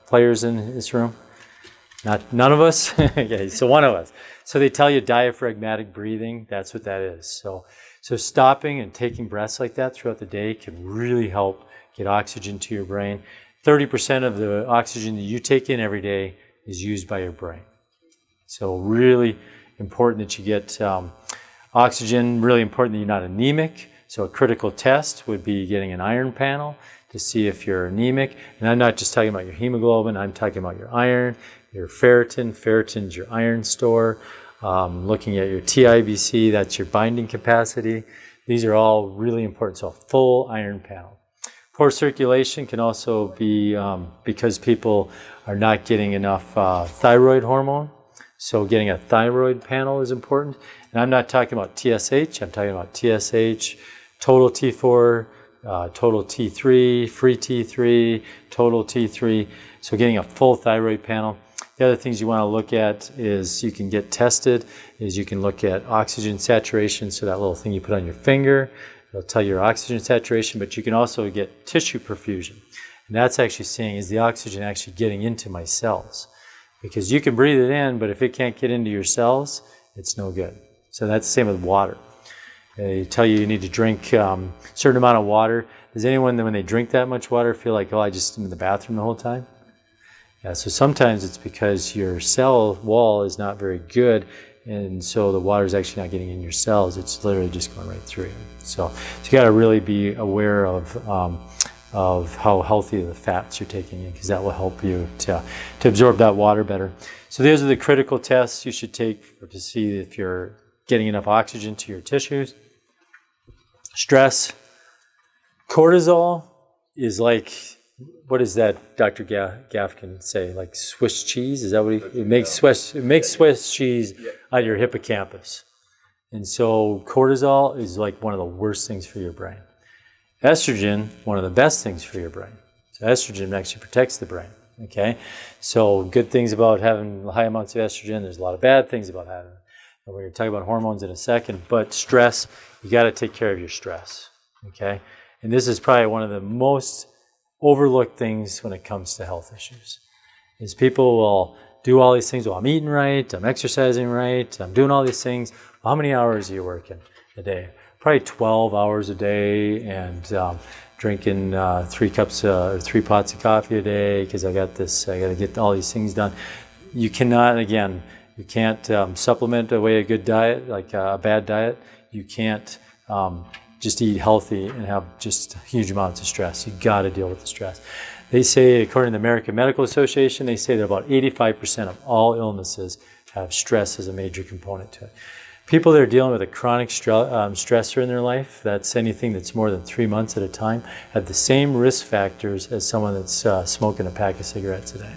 players in this room. None of us? Okay, so one of us. So they tell you diaphragmatic breathing, that's what that is. So stopping and taking breaths like that throughout the day can really help get oxygen to your brain. 30% of the oxygen that you take in every day is used by your brain. So really important that you get oxygen, really important that you're not anemic. So a critical test would be getting an iron panel to see if you're anemic. And I'm not just talking about your hemoglobin, I'm talking about your iron, your ferritin. Ferritin's your iron store. Looking at your TIBC, that's your binding capacity. These are all really important. So a full iron panel. Poor circulation can also be because people are not getting enough thyroid hormone. So getting a thyroid panel is important. And I'm not talking about TSH, I'm talking about TSH, total T4, total T3, free T3, total T3. So getting a full thyroid panel. The other things you want to look at is you can get tested, is you can look at oxygen saturation. So that little thing you put on your finger, it'll tell you your oxygen saturation, but you can also get tissue perfusion. And that's actually seeing, is the oxygen actually getting into my cells? Because you can breathe it in, but if it can't get into your cells, it's no good. So that's the same with water. They tell you need to drink a certain amount of water. Does anyone, when they drink that much water, feel like, oh, I just am in the bathroom the whole time? Yeah, so sometimes it's because your cell wall is not very good, and so the water is actually not getting in your cells. It's literally just going right through you. So you got to really be aware of how healthy the fats you're taking in, because that will help you to absorb that water better. So those are the critical tests you should take to see if you're getting enough oxygen to your tissues. Stress. Cortisol is like, what is that Dr. Gafkin say? Like Swiss cheese? Is that what it makes Swiss cheese out of your hippocampus. And so cortisol is like one of the worst things for your brain. Estrogen, one of the best things for your brain. So estrogen actually protects the brain, okay? So good things about having high amounts of estrogen, there's a lot of bad things about having it. And we're going to talk about hormones in a second, but stress, you got to take care of your stress, okay? And this is probably one of the most overlooked things when it comes to health issues, is people will do all these things. Well, I'm eating right, I'm exercising right, I'm doing all these things. Well, how many hours are you working a day? Probably 12 hours a day, and drinking 3 pots of coffee a day, because I got to get all these things done. You cannot, again, you can't supplement away a good diet, like a bad diet. You can't just eat healthy and have just huge amounts of stress. You got to deal with the stress. They say, according to the American Medical Association, they say that about 85% of all illnesses have stress as a major component to it. People that are dealing with a chronic stressor in their life, that's anything that's more than 3 months at a time, have the same risk factors as someone that's smoking a pack of cigarettes a day.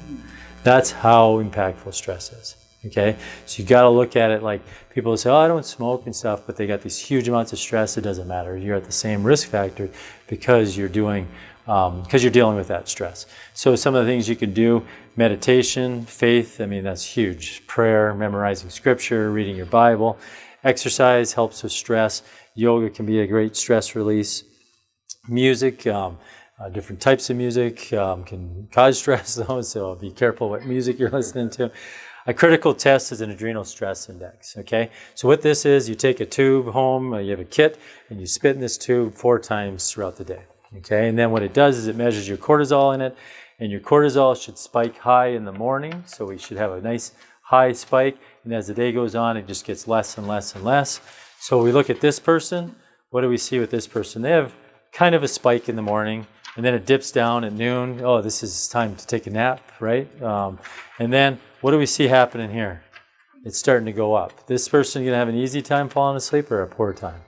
That's how impactful stress is. Okay, so you got to look at it like people say, "Oh, I don't smoke and stuff," but they got these huge amounts of stress. It doesn't matter. You're at the same risk factor because you're dealing with that stress. So some of the things you can do: meditation, faith. I mean, that's huge. Prayer, memorizing scripture, reading your Bible. Exercise helps with stress. Yoga can be a great stress release. Music. Different types of music can cause stress, though, so be careful what music you're listening to. A critical test is an adrenal stress index, okay? So what this is, you take a tube home, you have a kit, and you spit in this tube 4 times throughout the day, okay? And then what it does is it measures your cortisol in it, and your cortisol should spike high in the morning, so we should have a nice high spike, and as the day goes on, it just gets less and less and less. So we look at this person, what do we see with this person? They have kind of a spike in the morning, and then it dips down at noon. Oh, this is time to take a nap, right? And then what do we see happening here? It's starting to go up. This person is going to have an easy time falling asleep or a poor time?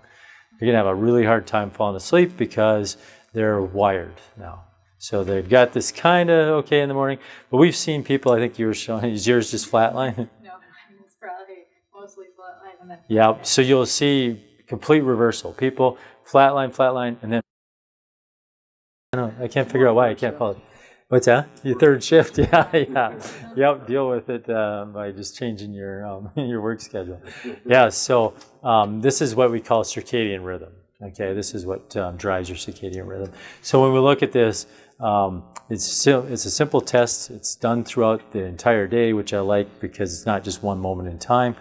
They're going to have a really hard time falling asleep because they're wired now. So they've got this kind of okay in the morning, but we've seen people, I think you were showing, is yours just flatline? No, it's probably mostly flatline. And then Yeah, so you'll see complete reversal. People flatline, and then I can't figure out why I can't follow it. What's that? Your third shift? Yeah. Yep, deal with it by just changing your your work schedule. Yeah, so this is what we call circadian rhythm. Okay, this is what drives your circadian rhythm. So when we look at this, it's a simple test. It's done throughout the entire day, which I like because it's not just one moment in time,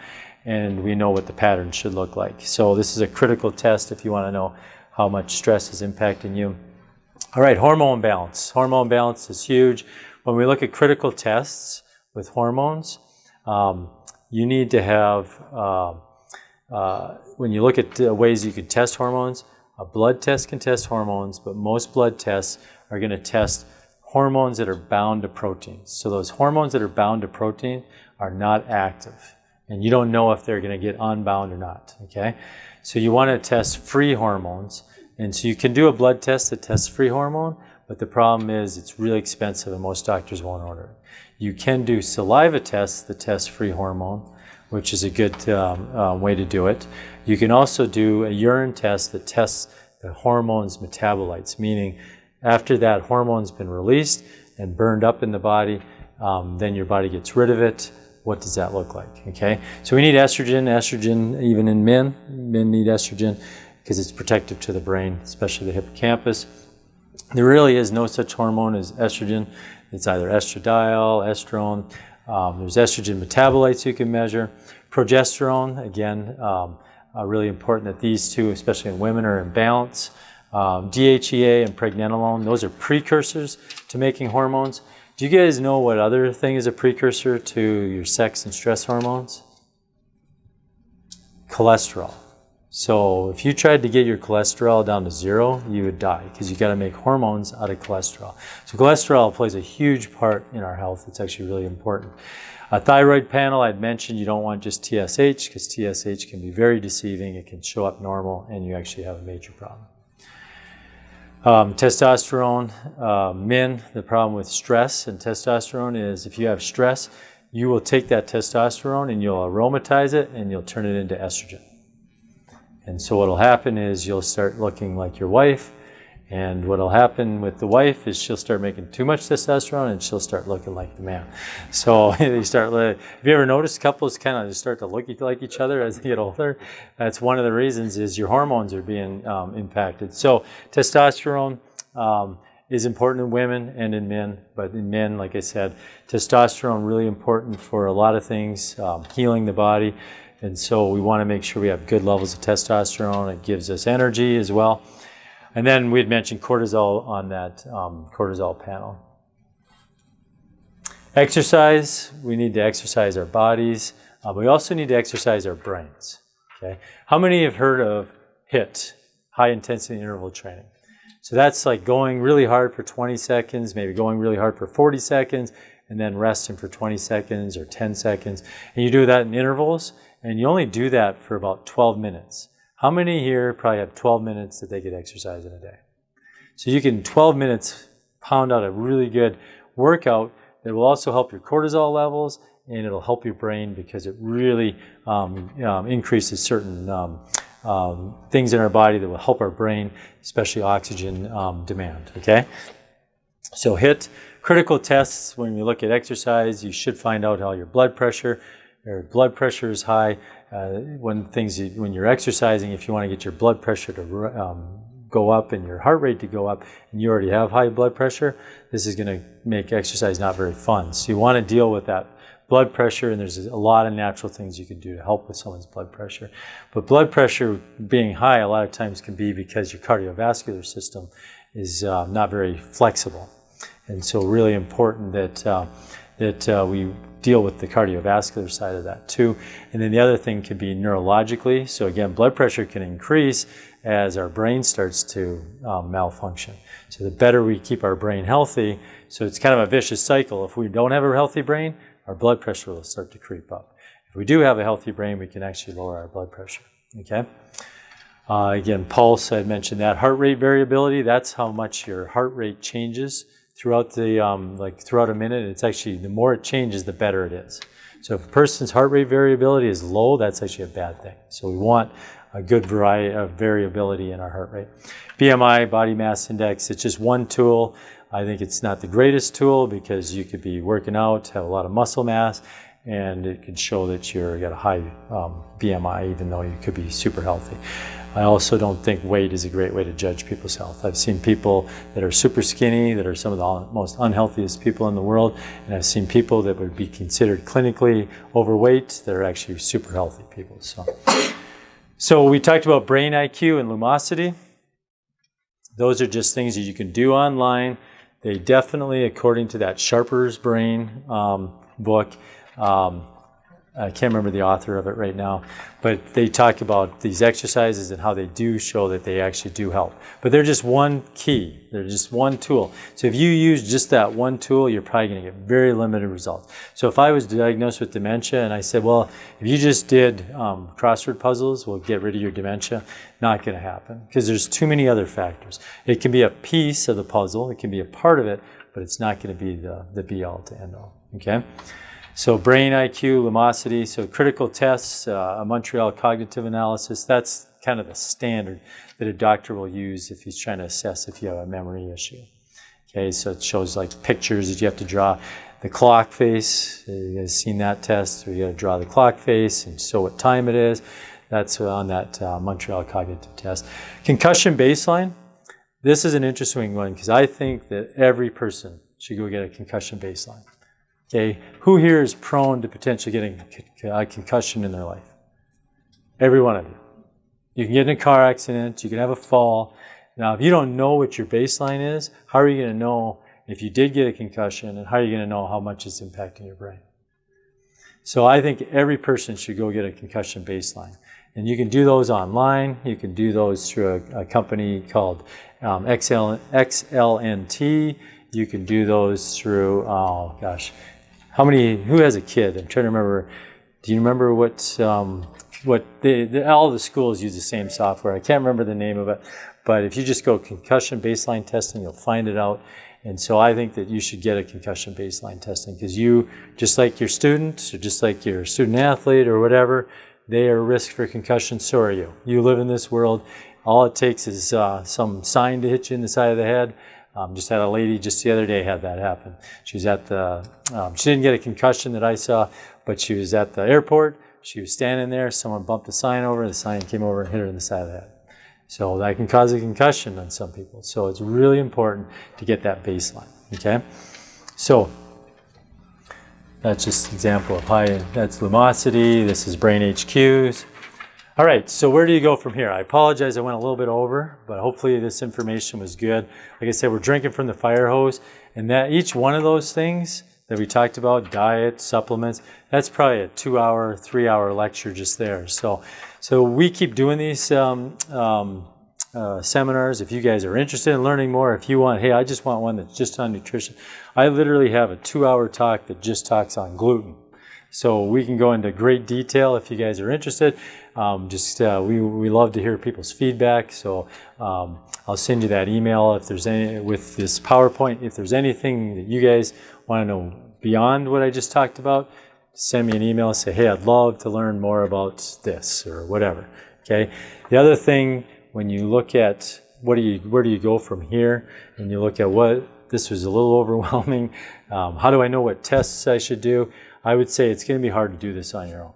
and we know what the pattern should look like. So this is a critical test if you want to know how much stress is impacting you. All right, hormone balance. Hormone balance is huge. When we look at critical tests with hormones, you need to have, when you look at ways you can test hormones, a blood test can test hormones, but most blood tests are going to test hormones that are bound to proteins. So those hormones that are bound to protein are not active, and you don't know if they're going to get unbound or not, okay? So you want to test free hormones. And so you can do a blood test that tests free hormone, but the problem is it's really expensive and most doctors won't order it. You can do saliva tests that test free hormone, which is a good way to do it. You can also do a urine test that tests the hormone's metabolites, meaning after that hormone's been released and burned up in the body, then your body gets rid of it. What does that look like, okay? So we need estrogen even in men. Men need estrogen because it's protective to the brain, especially the hippocampus. There really is no such hormone as estrogen. It's either estradiol, estrone. There's estrogen metabolites you can measure. Progesterone, again, really important that these two, especially in women, are in balance. DHEA and pregnenolone, those are precursors to making hormones. Do you guys know what other thing is a precursor to your sex and stress hormones? Cholesterol. So if you tried to get your cholesterol down to 0, you would die because you got to make hormones out of cholesterol. So cholesterol plays a huge part in our health. It's actually really important. A thyroid panel, I'd mentioned you don't want just TSH because TSH can be very deceiving. It can show up normal and you actually have a major problem. Testosterone, men, the problem with stress and testosterone is if you have stress, you will take that testosterone and you'll aromatize it and you'll turn it into estrogen. And so what will happen is you'll start looking like your wife, and what will happen with the wife is she'll start making too much testosterone and she'll start looking like the man. So they start, have you ever noticed couples kind of just start to look like each other as they get older? That's one of the reasons is your hormones are being impacted. So testosterone is important in women and in men, but in men, like I said, testosterone really important for a lot of things, healing the body. And so we want to make sure we have good levels of testosterone. It gives us energy as well. And then we'd mentioned cortisol on that cortisol panel. Exercise, we need to exercise our bodies. We also need to exercise our brains. Okay? How many have heard of HIIT, high intensity interval training? So that's like going really hard for 20 seconds, maybe going really hard for 40 seconds, and then resting for 20 seconds or 10 seconds. And you do that in intervals, and you only do that for about 12 minutes. How many here probably have 12 minutes that they could exercise in a day? So you can, 12 minutes, pound out a really good workout that will also help your cortisol levels, and it'll help your brain because it really increases certain things in our body that will help our brain, especially oxygen demand, okay? So hit critical tests when you look at exercise. You should find out how your blood pressure is high. When you're exercising, if you want to get your blood pressure to go up and your heart rate to go up, and you already have high blood pressure, this is going to make exercise not very fun. So you want to deal with that blood pressure, and there's a lot of natural things you can do to help with someone's blood pressure. But blood pressure being high a lot of times can be because your cardiovascular system is not very flexible. And so really important that we deal with the cardiovascular side of that too. And then the other thing can be neurologically. So again, blood pressure can increase as our brain starts to malfunction. So the better we keep our brain healthy, so it's kind of a vicious cycle. If we don't have a healthy brain, our blood pressure will start to creep up. If we do have a healthy brain, we can actually lower our blood pressure, okay? Again, pulse, I mentioned that. Heart rate variability, that's how much your heart rate changes throughout throughout a minute. It's actually, the more it changes, the better it is. So if a person's heart rate variability is low, that's actually a bad thing. So we want a good variety of variability in our heart rate. BMI, body mass index, it's just one tool. I think it's not the greatest tool because you could be working out, have a lot of muscle mass, and it could show that you've got a high BMI, even though you could be super healthy. I also don't think weight is a great way to judge people's health. I've seen people that are super skinny, that are some of the most unhealthiest people in the world, and I've seen people that would be considered clinically overweight that are actually super healthy people. So we talked about brain IQ and lumosity. Those are just things that you can do online. They definitely, according to that Sharper's Brain book, I can't remember the author of it right now, but they talk about these exercises and how they do show that they actually do help. But they're just one key. They're just one tool. So if you use just that one tool, you're probably going to get very limited results. So if I was diagnosed with dementia and I said, well, if you just did crossword puzzles, we'll get rid of your dementia, not going to happen because there's too many other factors. It can be a piece of the puzzle. It can be a part of it, but it's not going to be the be-all to end-all. Okay? So brain IQ, lumosity, so critical tests, a Montreal cognitive analysis, that's kind of the standard that a doctor will use if he's trying to assess if you have a memory issue. Okay, so it shows like pictures that you have to draw. The clock face, you guys seen that test, where you got to draw the clock face and show what time it is. That's on that Montreal cognitive test. Concussion baseline, this is an interesting one because I think that every person should go get a concussion baseline. Okay, who here is prone to potentially getting a concussion in their life? Every one of you. You can get in a car accident, you can have a fall. Now, if you don't know what your baseline is, how are you going to know if you did get a concussion, and how are you going to know how much it's impacting your brain? So I think every person should go get a concussion baseline. And you can do those online. You can do those through a company called XLNT. You can do those through, oh gosh, who has a kid? I'm trying to remember. Do you remember what all the schools use the same software? I can't remember the name of it, but if you just go concussion baseline testing, you'll find it out. And so I think that you should get a concussion baseline testing because you, just like your students or just like your student athlete or whatever, they are a risk for concussion, so are you. You live in this world. All it takes is some sign to hit you in the side of the head. Just had a lady just the other day had that happen. She was at she didn't get a concussion that I saw, but she was at the airport. She was standing there. Someone bumped a sign over. The sign came over and hit her in the side of the head. So that can cause a concussion on some people. So it's really important to get that baseline. Okay? So that's just an example of that's lumosity. This is brain HQs. All right, so where do you go from here? I apologize, I went a little bit over, but hopefully this information was good. Like I said, we're drinking from the fire hose, and that each one of those things that we talked about, diet, supplements, that's probably a 2-hour, 3-hour lecture just there. So we keep doing these seminars. If you guys are interested in learning more, if you want, hey, I just want one that's just on nutrition. I literally have a 2-hour talk that just talks on gluten. So we can go into great detail if you guys are interested. We love to hear people's feedback. So I'll send you that email if there's any with this PowerPoint. If there's anything that you guys want to know beyond what I just talked about, send me an email and say, hey, I'd love to learn more about this or whatever. Okay. The other thing, when you look at where do you go from here, and you look at this was a little overwhelming. How do I know what tests I should do? I would say it's going to be hard to do this on your own.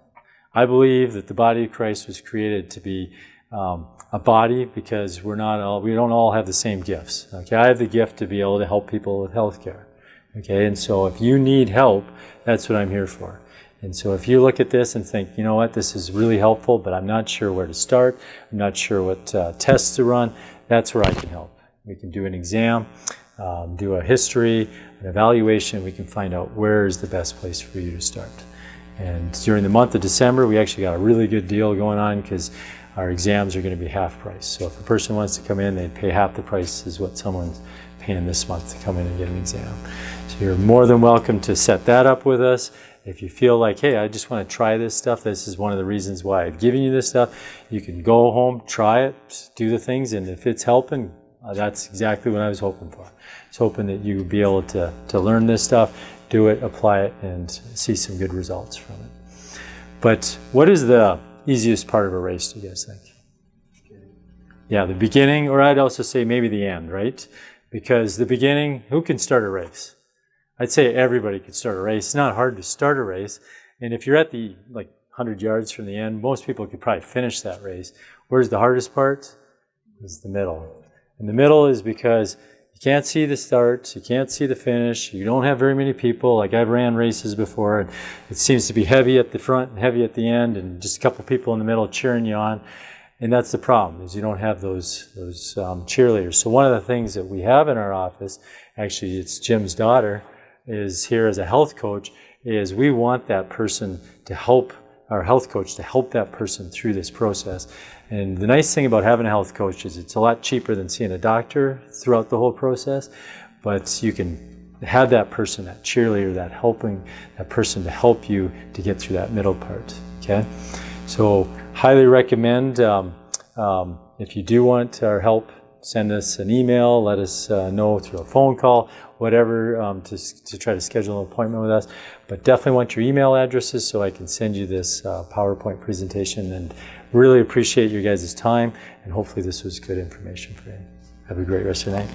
I believe that the body of Christ was created to be a body because we don't all have the same gifts. Okay, I have the gift to be able to help people with healthcare. Okay, and so if you need help, that's what I'm here for. And so if you look at this and think, you know what, this is really helpful, but I'm not sure where to start, I'm not sure what tests to run, that's where I can help. We can do an exam, do a history, an evaluation. We can find out where is the best place for you to start. And during the month of December, we actually got a really good deal going on because our exams are going to be half price. So if a person wants to come in, they'd pay half the price as what someone's paying this month to come in and get an exam. So you're more than welcome to set that up with us. If you feel like, hey, I just want to try this stuff, this is one of the reasons why I've given you this stuff, you can go home, try it, do the things, and if it's helping, that's exactly what I was hoping for. I was hoping that you would be able to learn this stuff, do it, apply it, and see some good results from it. But what is the easiest part of a race, do you guys think? Yeah, the beginning, or I'd also say maybe the end, right? Because the beginning, who can start a race? I'd say everybody could start a race. It's not hard to start a race. And if you're at the 100 yards from the end, most people could probably finish that race. Where's the hardest part? Is the middle. And the middle is because you can't see the start, you can't see the finish, you don't have very many people. Like I've ran races before, and it seems to be heavy at the front and heavy at the end, and just a couple people in the middle cheering you on. And that's the problem, is you don't have those cheerleaders. So one of the things that we have in our office, actually it's Jim's daughter, is here as a health coach, is we want that person to help, our health coach to help that person through this process. And the nice thing about having a health coach is it's a lot cheaper than seeing a doctor throughout the whole process, but you can have that person, that cheerleader, that helping, that person to help you to get through that middle part, okay? So highly recommend, if you do want our help, send us an email, let us know through a phone call, whatever, to try to schedule an appointment with us. But definitely want your email addresses so I can send you this PowerPoint presentation, and really appreciate your guys' time, and hopefully this was good information for you. Have a great rest of your night.